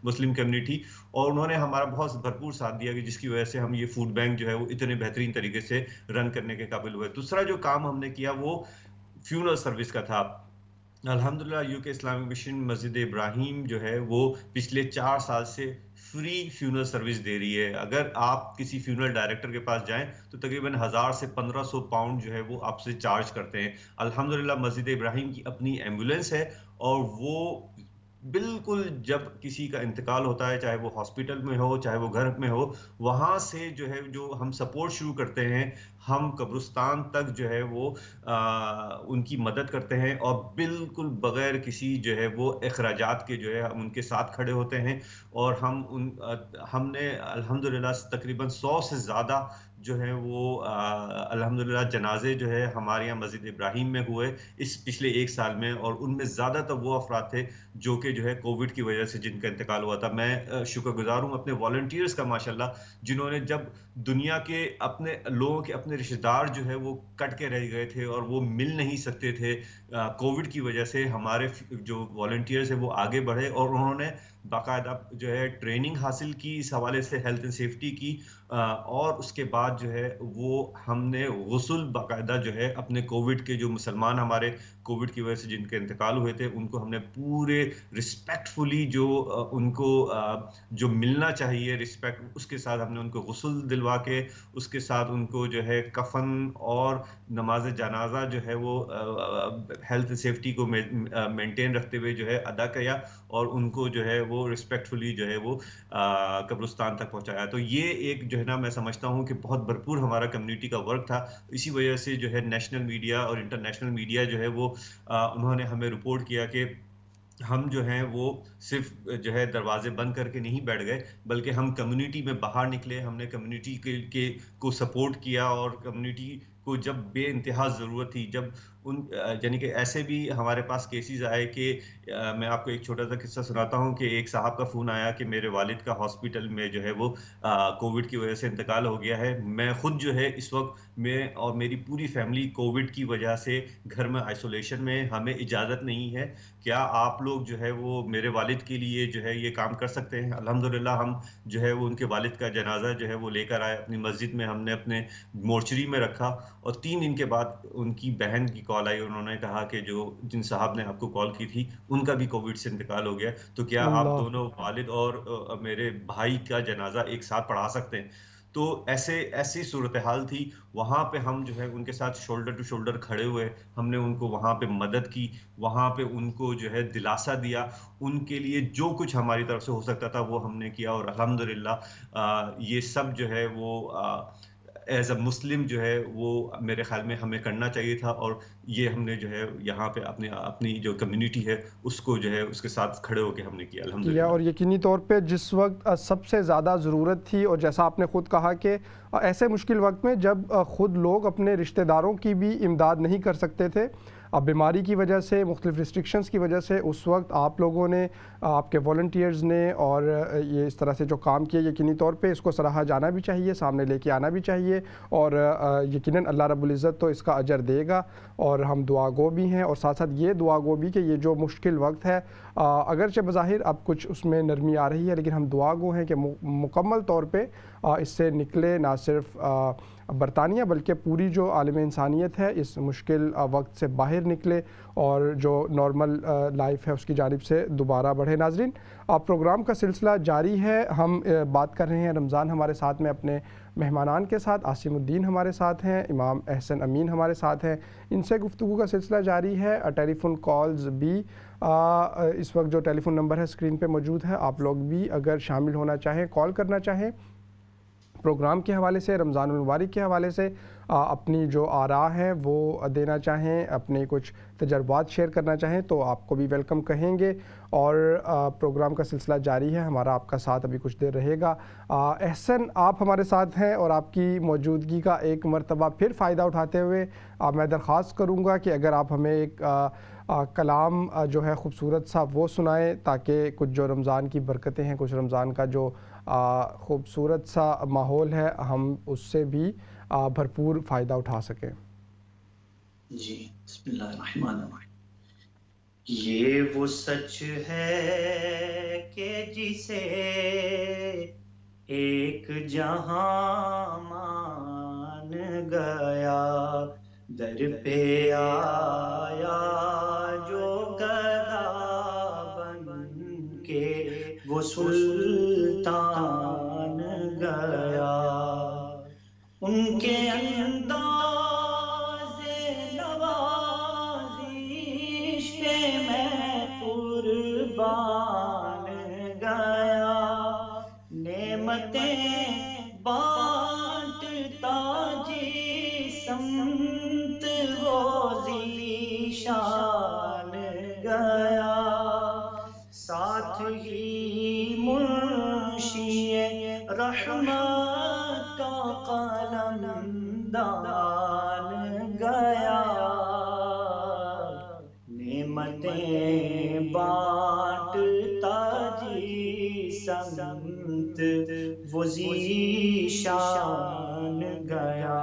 مسلم کمیونٹی، اور انہوں نے ہمارا بہت بھرپور ساتھ دیا کہ جس کی وجہ سے ہم یہ فوڈ بینک جو ہے وہ اتنے بہترین طریقے سے رن کرنے کے قابل ہوئے۔ دوسرا جو کام ہم نے کیا وہ فیونرل سروس کا تھا۔ الحمدللہ UK اسلامک مشن مسجد ابراہیم جو ہے وہ پچھلے 4 سال سے فری فیونرل سروس دے رہی ہے۔ اگر آپ کسی فیونرل ڈائریکٹر کے پاس جائیں تو تقریباً 1000 سے 1500 پاؤنڈ جو ہے وہ آپ سے چارج کرتے ہیں۔ الحمدللہ مسجد ابراہیم کی اپنی ایمبولینس ہے، اور وہ بالکل جب کسی کا انتقال ہوتا ہے، چاہے وہ ہاسپٹل میں ہو چاہے وہ گھر میں ہو، وہاں سے جو ہے جو ہم سپورٹ شروع کرتے ہیں، ہم قبرستان تک جو ہے وہ ان کی مدد کرتے ہیں، اور بالکل بغیر کسی جو ہے وہ اخراجات کے جو ہے ہم ان کے ساتھ کھڑے ہوتے ہیں، اور ہم نے الحمدللہ تقریباً 100 سے زیادہ جو ہے وہ الحمدللہ جنازے جو ہے ہمارے یہاں مسجد ابراہیم میں ہوئے اس پچھلے 1 سال میں، اور ان میں زیادہ تر وہ افراد تھے جو کہ جو ہے کووڈ کی وجہ سے جن کا انتقال ہوا تھا۔ میں شکر گزار ہوں اپنے والنٹیئرز کا ماشاءاللہ، جنہوں نے جب دنیا کے اپنے لوگوں کے اپنے رشتہ دار جو ہے وہ کٹ کے رہ گئے تھے اور وہ مل نہیں سکتے تھے کووڈ کی وجہ سے، ہمارے جو والنٹیئرز ہیں وہ آگے بڑھے، اور انہوں نے باقاعدہ جو ہے ٹریننگ حاصل کی اس حوالے سے، ہیلتھ اینڈ سیفٹی کی، اور اس کے بعد جو ہے وہ ہم نے غسل باقاعدہ جو ہے اپنے کووڈ کے جو مسلمان ہمارے کووڈ کی وجہ سے جن کے انتقال ہوئے تھے ان کو ہم نے پورے رسپیکٹفلی جو ان کو جو ملنا چاہیے رسپیکٹ، اس کے ساتھ ہم نے ان کو غسل دلوا کے، اس کے ساتھ ان کو جو ہے کفن اور نماز جنازہ جو ہے وہ ہیلتھ سیفٹی کو مینٹین رکھتے ہوئے جو ہے ادا کیا، اور ان کو جو ہے وہ رسپیکٹفلی جو ہے وہ قبرستان تک پہنچایا۔ تو یہ ایک جو ہے نا میں سمجھتا ہوں کہ بہت بھرپور ہمارا کمیونٹی کا ورک تھا، اسی وجہ سے جو ہے نیشنل میڈیا اور انٹرنیشنل میڈیا جو ہے وہ انہوں نے ہمیں رپورٹ کیا کہ ہم جو ہیں وہ صرف جو ہے دروازے بند کر کے نہیں بیٹھ گئے، بلکہ ہم کمیونٹی میں باہر نکلے، ہم نے کمیونٹی کو سپورٹ کیا، اور کمیونٹی کو جب بے انتہا ضرورت تھی، جب یعنی کہ ایسے بھی ہمارے پاس کیسز آئے کہ میں آپ کو ایک چھوٹا سا قصہ سناتا ہوں کہ ایک صاحب کا فون آیا کہ میرے والد کا ہاسپٹل میں جو ہے وہ کووڈ کی وجہ سے انتقال ہو گیا ہے، میں خود جو ہے اس وقت میں اور میری پوری فیملی کووڈ کی وجہ سے گھر میں آئسولیشن میں، ہمیں اجازت نہیں ہے، کیا آپ لوگ جو ہے وہ میرے والد کے لیے جو ہے یہ کام کر سکتے ہیں؟ الحمدللہ ہم جو ہے وہ ان کے والد کا جنازہ جو ہے وہ لے کر آئے اپنی مسجد میں، ہم نے اپنے مورچری میں رکھا، اور 3 دن کے بعد ان کی بہن کی کال آئی، انہوں نے کہا کہ جن صاحب نے آپ کو کال کی تھی ان کا بھی کووڈ سے انتقال ہو گیا، تو کیا آپ دونوں والد اور میرے بھائی کا جنازہ ایک ساتھ پڑھا سکتے ہیں؟ تو ایسی صورتحال تھی، وہاں پہ ہم جو ہے ان کے ساتھ شولڈر ٹو شولڈر کھڑے ہوئے، ہم نے ان کو وہاں پہ مدد کی، وہاں پہ ان کو جو ہے دلاسا دیا، ان کے لیے جو کچھ ہماری طرف سے ہو سکتا تھا وہ ہم نے کیا، اور الحمدللہ یہ سب جو ہے وہ ایز اے مسلم جو ہے وہ میرے خیال میں ہمیں کرنا چاہیے تھا، اور یہ ہم نے جو ہے یہاں پہ اپنی جو کمیونٹی ہے اس کو جو ہے اس کے ساتھ کھڑے ہو کے ہم نے کیا الحمدللہ۔ اور یقینی طور پہ جس وقت سب سے زیادہ ضرورت تھی، اور جیسا آپ نے خود کہا کہ ایسے مشکل وقت میں جب خود لوگ اپنے رشتہ داروں کی بھی امداد نہیں کر سکتے تھے، اب بیماری کی وجہ سے، مختلف ریسٹرکشنز کی وجہ سے، اس وقت آپ لوگوں نے، آپ کے والنٹیئرز نے، اور یہ اس طرح سے جو کام کیا، یقینی طور پہ اس کو سراہا جانا بھی چاہیے، سامنے لے کے آنا بھی چاہیے، اور یقیناً اللہ رب العزت تو اس کا اجر دے گا، اور ہم دعا گو بھی ہیں، اور ساتھ ساتھ یہ دعا گو بھی کہ یہ جو مشکل وقت ہے، اگرچہ بظاہر اب کچھ اس میں نرمی آ رہی ہے، لیکن ہم دعا گو ہیں کہ مکمل طور پہ اس سے نکلے نہ صرف برطانیہ بلکہ پوری جو عالم انسانیت ہے اس مشکل وقت سے باہر خیر نکلے اور جو نارمل لائف ہے اس کی جانب سے دوبارہ بڑھے۔ ناظرین، پروگرام کا سلسلہ جاری ہے، ہم بات کر رہے ہیں رمضان ہمارے ساتھ میں اپنے مہمانان کے ساتھ۔ عاصم الدین ہمارے ساتھ ہیں، امام احسن امین ہمارے ساتھ ہیں، ان سے گفتگو کا سلسلہ جاری ہے۔ ٹیلی فون کالز بھی اس وقت جو ٹیلی فون نمبر ہے اسکرین پہ موجود ہے، آپ لوگ بھی اگر شامل ہونا چاہیں، کال کرنا چاہیں پروگرام کے حوالے سے، رمضان المبارک کے حوالے سے اپنی جو آراء ہیں وہ دینا چاہیں، اپنے کچھ تجربات شیئر کرنا چاہیں تو آپ کو بھی ویلکم کہیں گے۔ اور پروگرام کا سلسلہ جاری ہے، ہمارا آپ کا ساتھ ابھی کچھ دیر رہے گا۔ احسن، آپ ہمارے ساتھ ہیں اور آپ کی موجودگی کا ایک مرتبہ پھر فائدہ اٹھاتے ہوئے میں درخواست کروں گا کہ اگر آپ ہمیں ایک کلام جو ہے خوبصورت سا وہ سنائیں تاکہ کچھ جو رمضان کی برکتیں ہیں، کچھ رمضان کا جو خوبصورت سا ماحول ہے، ہم اس سے بھی بھرپور فائدہ اٹھا سکیں۔ جی، بسم اللہ الرحمن الرحیم۔ یہ وہ سچ ہے کہ جسے ایک جہاں مان گیا، در پہ آیا جو گدا بن کے وہ سلطان گیا، ان کے انداز نوازش پہ میں قربان گیا، نعمتیں بانٹتا جس سمت وہ ذیشان گیا، ساتھ ہی منشی رحمت کا قلم دان گیا، نعمتیں بانٹتا جی سمت وہ ذیشان گیا،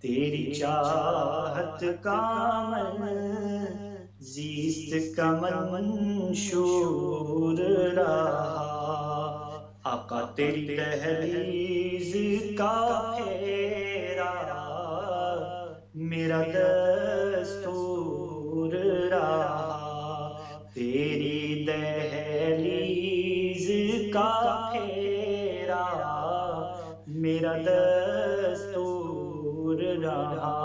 تیری چاہت کا زیست کا منشور رہا، آقا تیری دہلیز کا پھیرا میرا دستور رہا، تیری دہلیز کا پھیرا میرا دستور رہا،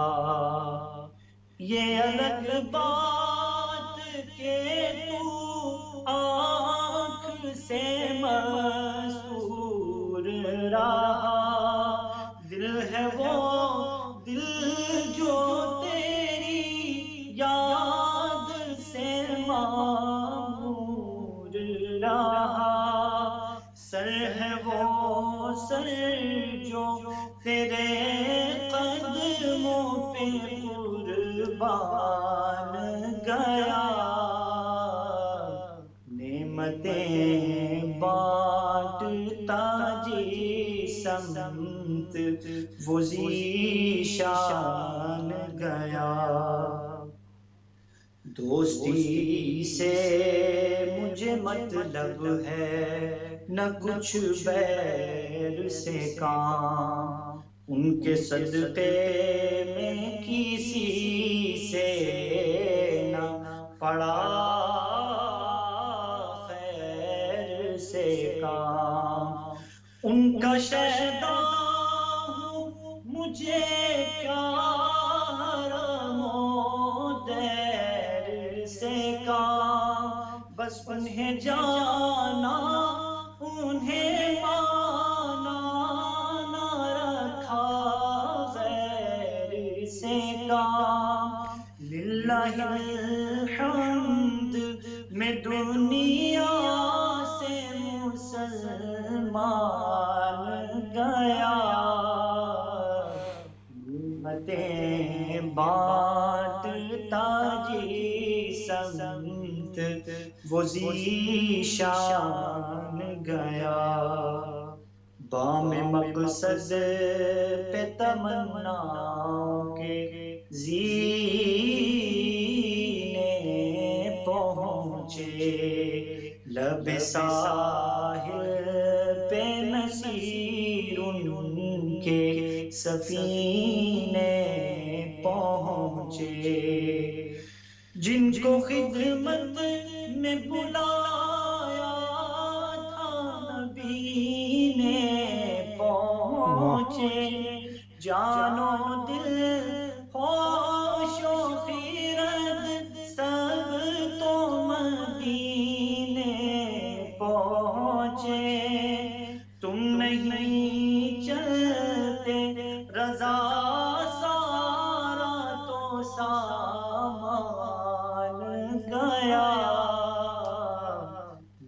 یہ الگ بات کہ تو آنکھ سے مستور رہا، دل ہے وہ دل جو تیری یاد سے معمور رہا، سر ہے وہ سر جو تیرے قدموں پہ قربان گیا، نعمتیں بانٹتا جی سمت وہ ذیشان گیا، دوستی سے مجھے مطلب ہے نہ کچھ بیر سے کام، ان کے صدقے میں کسی سے نہ پڑا خیر سے کام، ان کا شہدا ہوں مجھے کیا حرم و دیر سے کام، بس انہیں جانا انہیں مانا نہ رکھا غیر سے کام، للہ الحمد میں دنیا سے مسلمان گیا، نعمتیں بانٹتا جی سمت وہ ذیشان گیا، بام مقصد پہ تمناؤں کے زینے پہنچے، لب ساحل پہ مسیر ان کے سفینے پہنچے، پہنچے، جن کو خدمت میں بلایا تھا نبی نے پہنچے، جانو دل ہوش و خیرت سب تو مدینے پہنچے، تم نہیں چلتے رضا سارا تو سامان گیا،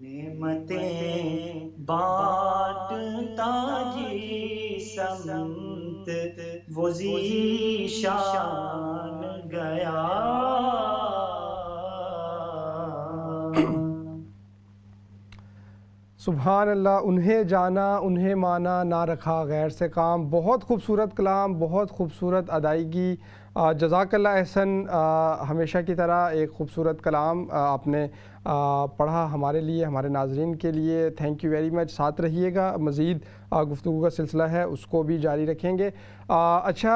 نعمتیں بانٹتا جی سمت وہ ذیشان گیا۔ سبحان اللہ، انہیں جانا انہیں مانا نہ رکھا غیر سے کام۔ بہت خوبصورت کلام، بہت خوبصورت ادائیگی، جزاک اللہ احسن۔ ہمیشہ کی طرح ایک خوبصورت کلام آپ نے پڑھا ہمارے لیے، ہمارے ناظرین کے لیے، تھینک یو ویری مچ۔ ساتھ رہیے گا، مزید گفتگو کا سلسلہ ہے اس کو بھی جاری رکھیں گے۔ اچھا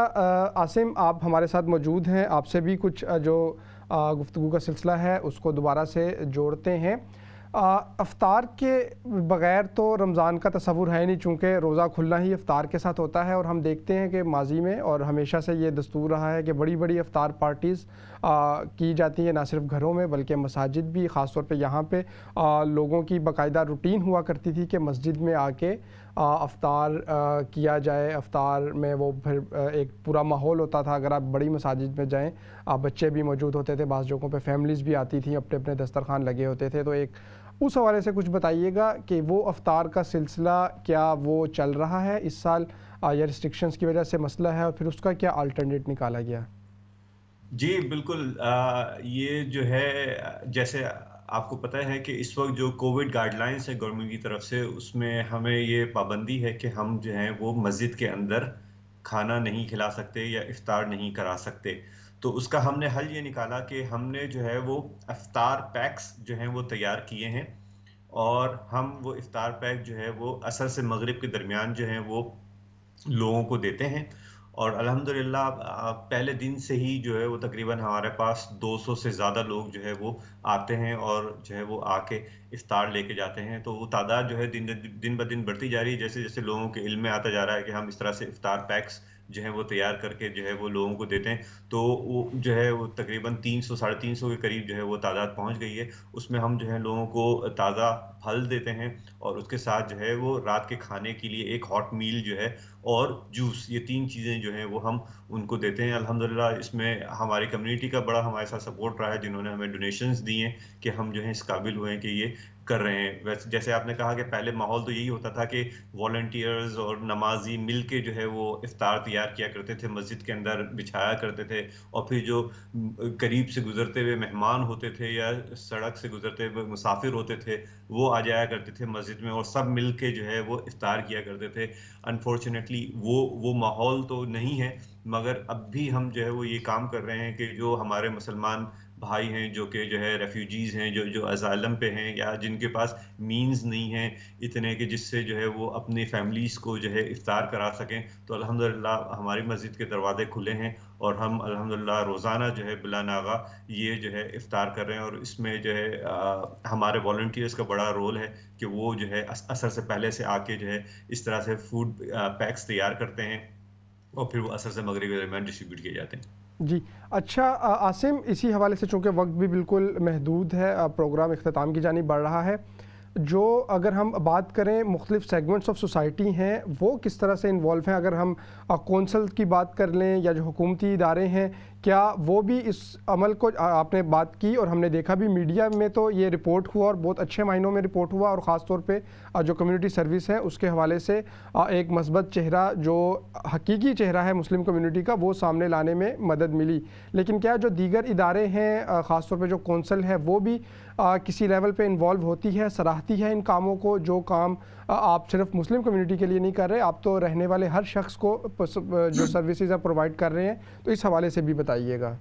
عاصم، آپ ہمارے ساتھ موجود ہیں، آپ سے بھی کچھ جو گفتگو کا سلسلہ ہے اس کو دوبارہ سے جوڑتے ہیں۔ افطار کے بغیر تو رمضان کا تصور ہے نہیں، چونکہ روزہ کھلنا ہی افطار کے ساتھ ہوتا ہے، اور ہم دیکھتے ہیں کہ ماضی میں اور ہمیشہ سے یہ دستور رہا ہے کہ بڑی بڑی افطار پارٹیز کی جاتی ہیں، نہ صرف گھروں میں بلکہ مساجد بھی، خاص طور پہ یہاں پہ لوگوں کی باقاعدہ روٹین ہوا کرتی تھی کہ مسجد میں آ کے افطار کیا جائے۔ افطار میں وہ پھر ایک پورا ماحول ہوتا تھا، اگر آپ بڑی مساجد میں جائیں بچے بھی موجود ہوتے تھے، بعض جگہوں پہ فیملیز بھی آتی تھیں، اپنے اپنے دسترخوان لگے ہوتے تھے، تو ایک اس حوالے سے کچھ بتائیے گا کہ وہ افطار کا سلسلہ کیا وہ چل رہا ہے اس سال یا ریسٹرکشنز کی وجہ سے مسئلہ ہے، اور پھر اس کا کیا الٹرنیٹ نکالا گیا؟ جی بالکل، یہ جو ہے جیسے آپ کو پتہ ہے کہ اس وقت جو کووڈ گائیڈ لائنس ہے گورنمنٹ کی طرف سے، اس میں ہمیں یہ پابندی ہے کہ ہم جو ہیں وہ مسجد کے اندر کھانا نہیں کھلا سکتے یا افطار نہیں کرا سکتے۔ تو اس کا ہم نے حل یہ نکالا کہ ہم نے جو ہے وہ افطار پیکس جو ہیں وہ تیار کیے ہیں، اور ہم وہ افطار پیک جو ہے وہ عصر سے مغرب کے درمیان جو ہیں وہ لوگوں کو دیتے ہیں، اور الحمدللہ پہلے دن سے ہی جو ہے وہ تقریباً ہمارے پاس 200 سے زیادہ لوگ جو ہے وہ آتے ہیں اور جو ہے وہ آ کے افطار لے کے جاتے ہیں۔ تو وہ تعداد جو ہے دن بدن بڑھتی جا رہی ہے، جیسے جیسے لوگوں کے علم میں آتا جا رہا ہے کہ ہم اس طرح سے افطار پیکس جو ہے وہ تیار کر کے جو ہے وہ لوگوں کو دیتے ہیں، تو وہ جو ہے وہ تقریباً 300 350 کے قریب جو ہے وہ تعداد پہنچ گئی ہے۔ اس میں ہم جو ہے لوگوں کو تازہ پھل دیتے ہیں، اور اس کے ساتھ جو ہے وہ رات کے کھانے کے لیے ایک ہاٹ میل جو ہے اور جوس، یہ 3 چیزیں جو ہیں وہ ہم ان کو دیتے ہیں۔ الحمدللہ اس میں ہماری کمیونٹی کا بڑا ہمارے ساتھ سپورٹ رہا ہے، جنہوں نے ہمیں ڈونیشنز دی ہیں کہ ہم جو ہیں اس قابل ہوئے ہیں کہ یہ کر رہے ہیں۔ ویسے جیسے آپ نے کہا کہ پہلے ماحول تو یہی ہوتا تھا کہ والنٹیئرز اور نمازی مل کے جو ہے وہ افطار تیار کیا کرتے تھے، مسجد کے اندر بچھایا کرتے تھے، اور پھر جو قریب سے گزرتے ہوئے مہمان ہوتے تھے یا سڑک سے گزرتے ہوئے مسافر ہوتے تھے وہ آ جایا کرتے تھے مسجد میں، اور سب مل کے جو ہے وہ افطار کیا کرتے تھے۔ انفارچونیٹلی وہ ماحول تو نہیں ہے، مگر اب بھی ہم جو ہے وہ یہ کام کر رہے ہیں کہ جو ہمارے مسلمان بھائی ہیں جو کہ جو ہے ریفیوجیز ہیں، جو اسائلم پہ ہیں، یا جن کے پاس مینز نہیں ہیں اتنے کہ جس سے جو ہے وہ اپنی فیملیز کو جو ہے افطار کرا سکیں، تو الحمدللہ ہماری مسجد کے دروازے کھلے ہیں، اور ہم الحمدللہ روزانہ جو ہے بلا ناغہ یہ جو ہے افطار کر رہے ہیں۔ اور اس میں جو ہے ہمارے والنٹیئرز کا بڑا رول ہے کہ وہ جو ہے عصر سے پہلے سے آ کے جو ہے اس طرح سے فوڈ پیکس تیار کرتے ہیں، اور پھر وہ عصر سے مغرب کے درمیان ڈسٹریبیوٹ کیے جاتے ہیں۔ جی اچھا عاصم، اسی حوالے سے چونکہ وقت بھی بالکل محدود ہے، پروگرام اختتام کی جانب بڑھ رہا ہے، جو اگر ہم بات کریں مختلف سیگمنٹس آف سوسائٹی ہیں وہ کس طرح سے انوالو ہیں، اگر ہم کونسل کی بات کر لیں یا جو حکومتی ادارے ہیں، کیا وہ بھی اس عمل کو، آپ نے بات کی اور ہم نے دیکھا بھی میڈیا میں تو یہ رپورٹ ہوا اور بہت اچھے معنوں میں رپورٹ ہوا، اور خاص طور پہ جو کمیونٹی سروس ہے اس کے حوالے سے ایک مثبت چہرہ جو حقیقی چہرہ ہے مسلم کمیونٹی کا وہ سامنے لانے میں مدد ملی، لیکن کیا جو دیگر ادارے ہیں خاص طور پہ جو کونسل ہے وہ بھی کسی لیول پہ انوالو ہوتی ہے، سراہتی ہے ان کاموں کو، جو کام آپ صرف مسلم کمیونٹی کے لیے نہیں کر رہے، آپ تو رہنے والے ہر شخص کو جو سروسز آپ پرووائڈ کر رہے ہیں، تو اس حوالے سے بھی بتائیے گا۔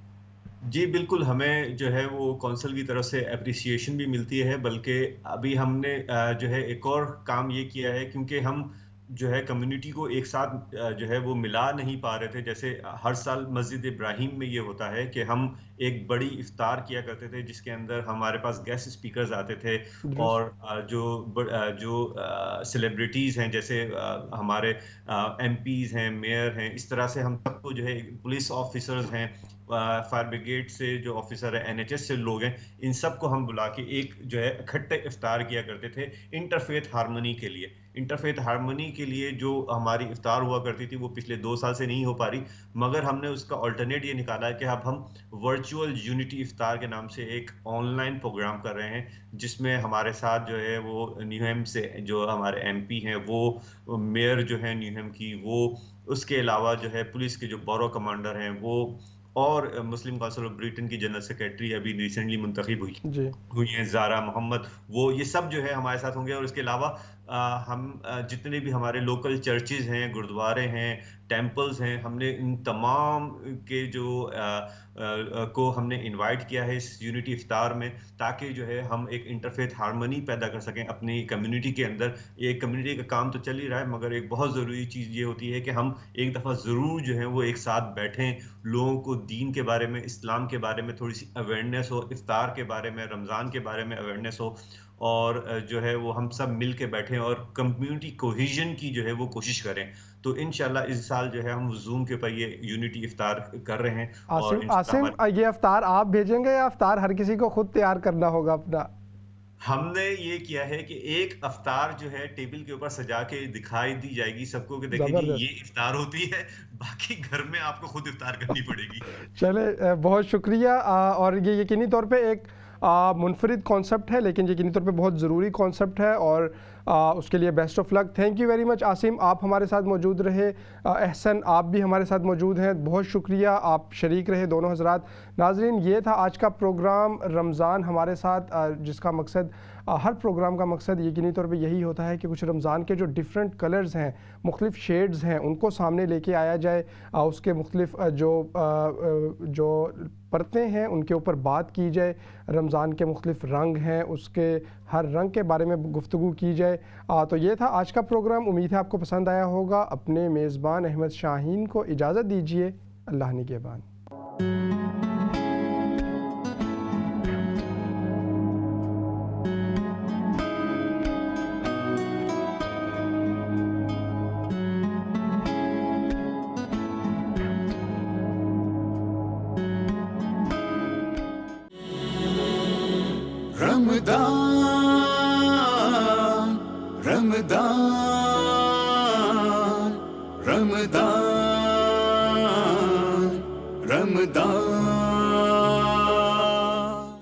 جی بالکل، ہمیں جو ہے وہ کونسل کی طرف سے اپریسیشن بھی ملتی ہے، بلکہ ابھی ہم نے جو ہے ایک اور کام یہ کیا ہے، کیونکہ ہم جو ہے کمیونٹی کو ایک ساتھ جو ہے وہ ملا نہیں پا رہے تھے. جیسے ہر سال مسجد ابراہیم میں یہ ہوتا ہے کہ ہم ایک بڑی افطار کیا کرتے تھے جس کے اندر ہمارے پاس گیسٹ اسپیکرز آتے تھے, اور جو سیلیبریٹیز ہیں جیسے ہمارے ایم پیز ہیں, میئر ہیں, اس طرح سے ہم سب کو جو ہے, پولیس آفیسرز ہیں, فائر بریگیڈ سے جو آفیسر ہے, این ایچ ایس سے لوگ ہیں, ان سب کو ہم بلا کے ایک جو ہے اکٹھے افطار کیا کرتے تھے انٹرفیتھ ہارمونی کے لیے. انٹرفیتھ ہارمونی کے لیے جو ہماری افطار ہوا کرتی تھی وہ پچھلے 2 سال سے نہیں ہو پا رہی, مگر ہم نے اس کا آلٹرنیٹ یہ نکالا ہے کہ اب ہم ورچوئل یونٹی افطار کے نام سے ایک آن لائن پروگرام کر رہے ہیں, جس میں ہمارے ساتھ جو ہے وہ نیوہیم سے جو ہمارے ایم پی ہیں, وہ میئر جو ہیں نیوہیم کی, وہ اس کے علاوہ جو ہے پولیس کے جو بورو کمانڈر ہیں وہ, اور مسلم کونسل آف بریٹن کی جنرل سیکریٹری ابھی ریسنٹلی منتخب ہوئی ہیں زارا محمد, وہ یہ سب جو ہے ہمارے ساتھ ہوں گے. اور اس کے علاوہ ہم جتنے بھی ہمارے لوکل چرچز ہیں, گردوارے ہیں, ٹیمپلز ہیں, ہم نے ان تمام کے جو کو ہم نے انوائٹ کیا ہے اس یونٹی افطار میں, تاکہ جو ہے ہم ایک انٹرفیتھ ہارمونی پیدا کر سکیں اپنی کمیونٹی کے اندر. یہ کمیونٹی کا کام تو چل ہی رہا ہے, مگر ایک بہت ضروری چیز یہ ہوتی ہے کہ ہم ایک دفعہ ضرور جو ہے وہ ایک ساتھ بیٹھیں, لوگوں کو دین کے بارے میں, اسلام کے بارے میں تھوڑی سی اویئرنیس ہو, افطار کے بارے میں, رمضان کے بارے میں اویئرنیس ہو, اور جو ہے وہ ہم سب مل کے بیٹھیں اور کمیونٹی کوہیژن کی جو ہے وہ کوشش کریں. تو انشاءاللہ اس سال جو ہے ہم زوم کے اوپر یہ یونٹی افطار کر رہے ہیں. عاصم, یہ افطار آپ بھیجیں گے یا افطار ہر کسی کو خود تیار کرنا ہوگا اپنا؟ ہم نے یہ کیا ہے کہ ایک افطار جو ہے ٹیبل کے اوپر سجا کے دکھائی دی جائے گی سب کو کہ دیکھیں جی یہ افطار ہوتی ہے, باقی گھر میں آپ کو خود افطار کرنی پڑے گی. چلے بہت شکریہ. اور یہ یقینی طور پہ ایک منفرد کانسیپٹ ہے, لیکن یقینی طور پہ بہت ضروری کانسیپٹ ہے, اور اس کے لیے best of luck. Thank you very much Asim, آپ ہمارے ساتھ موجود رہے. احسن, آپ بھی ہمارے ساتھ موجود ہیں, بہت شکریہ, آپ شریک رہے دونوں حضرات. ناظرین, یہ تھا آج کا پروگرام رمضان ہمارے ساتھ, جس کا مقصد, ہر پروگرام کا مقصد یقینی طور پہ یہی ہوتا ہے کہ کچھ رمضان کے جو ڈیفرنٹ کلرز ہیں, مختلف شیڈز ہیں, ان کو سامنے لے کے آیا جائے. اس کے مختلف جو پرتیں ہیں ان کے اوپر بات کی جائے. رمضان کے مختلف رنگ ہیں, اس کے ہر رنگ کے بارے میں گفتگو کی جائے. تو یہ تھا آج کا پروگرام, امید ہے آپ کو پسند آیا ہوگا. اپنے میزبان احمد شاہین کو اجازت دیجیے. اللہ نگہبان. رمضان رمضان رمضان رمضان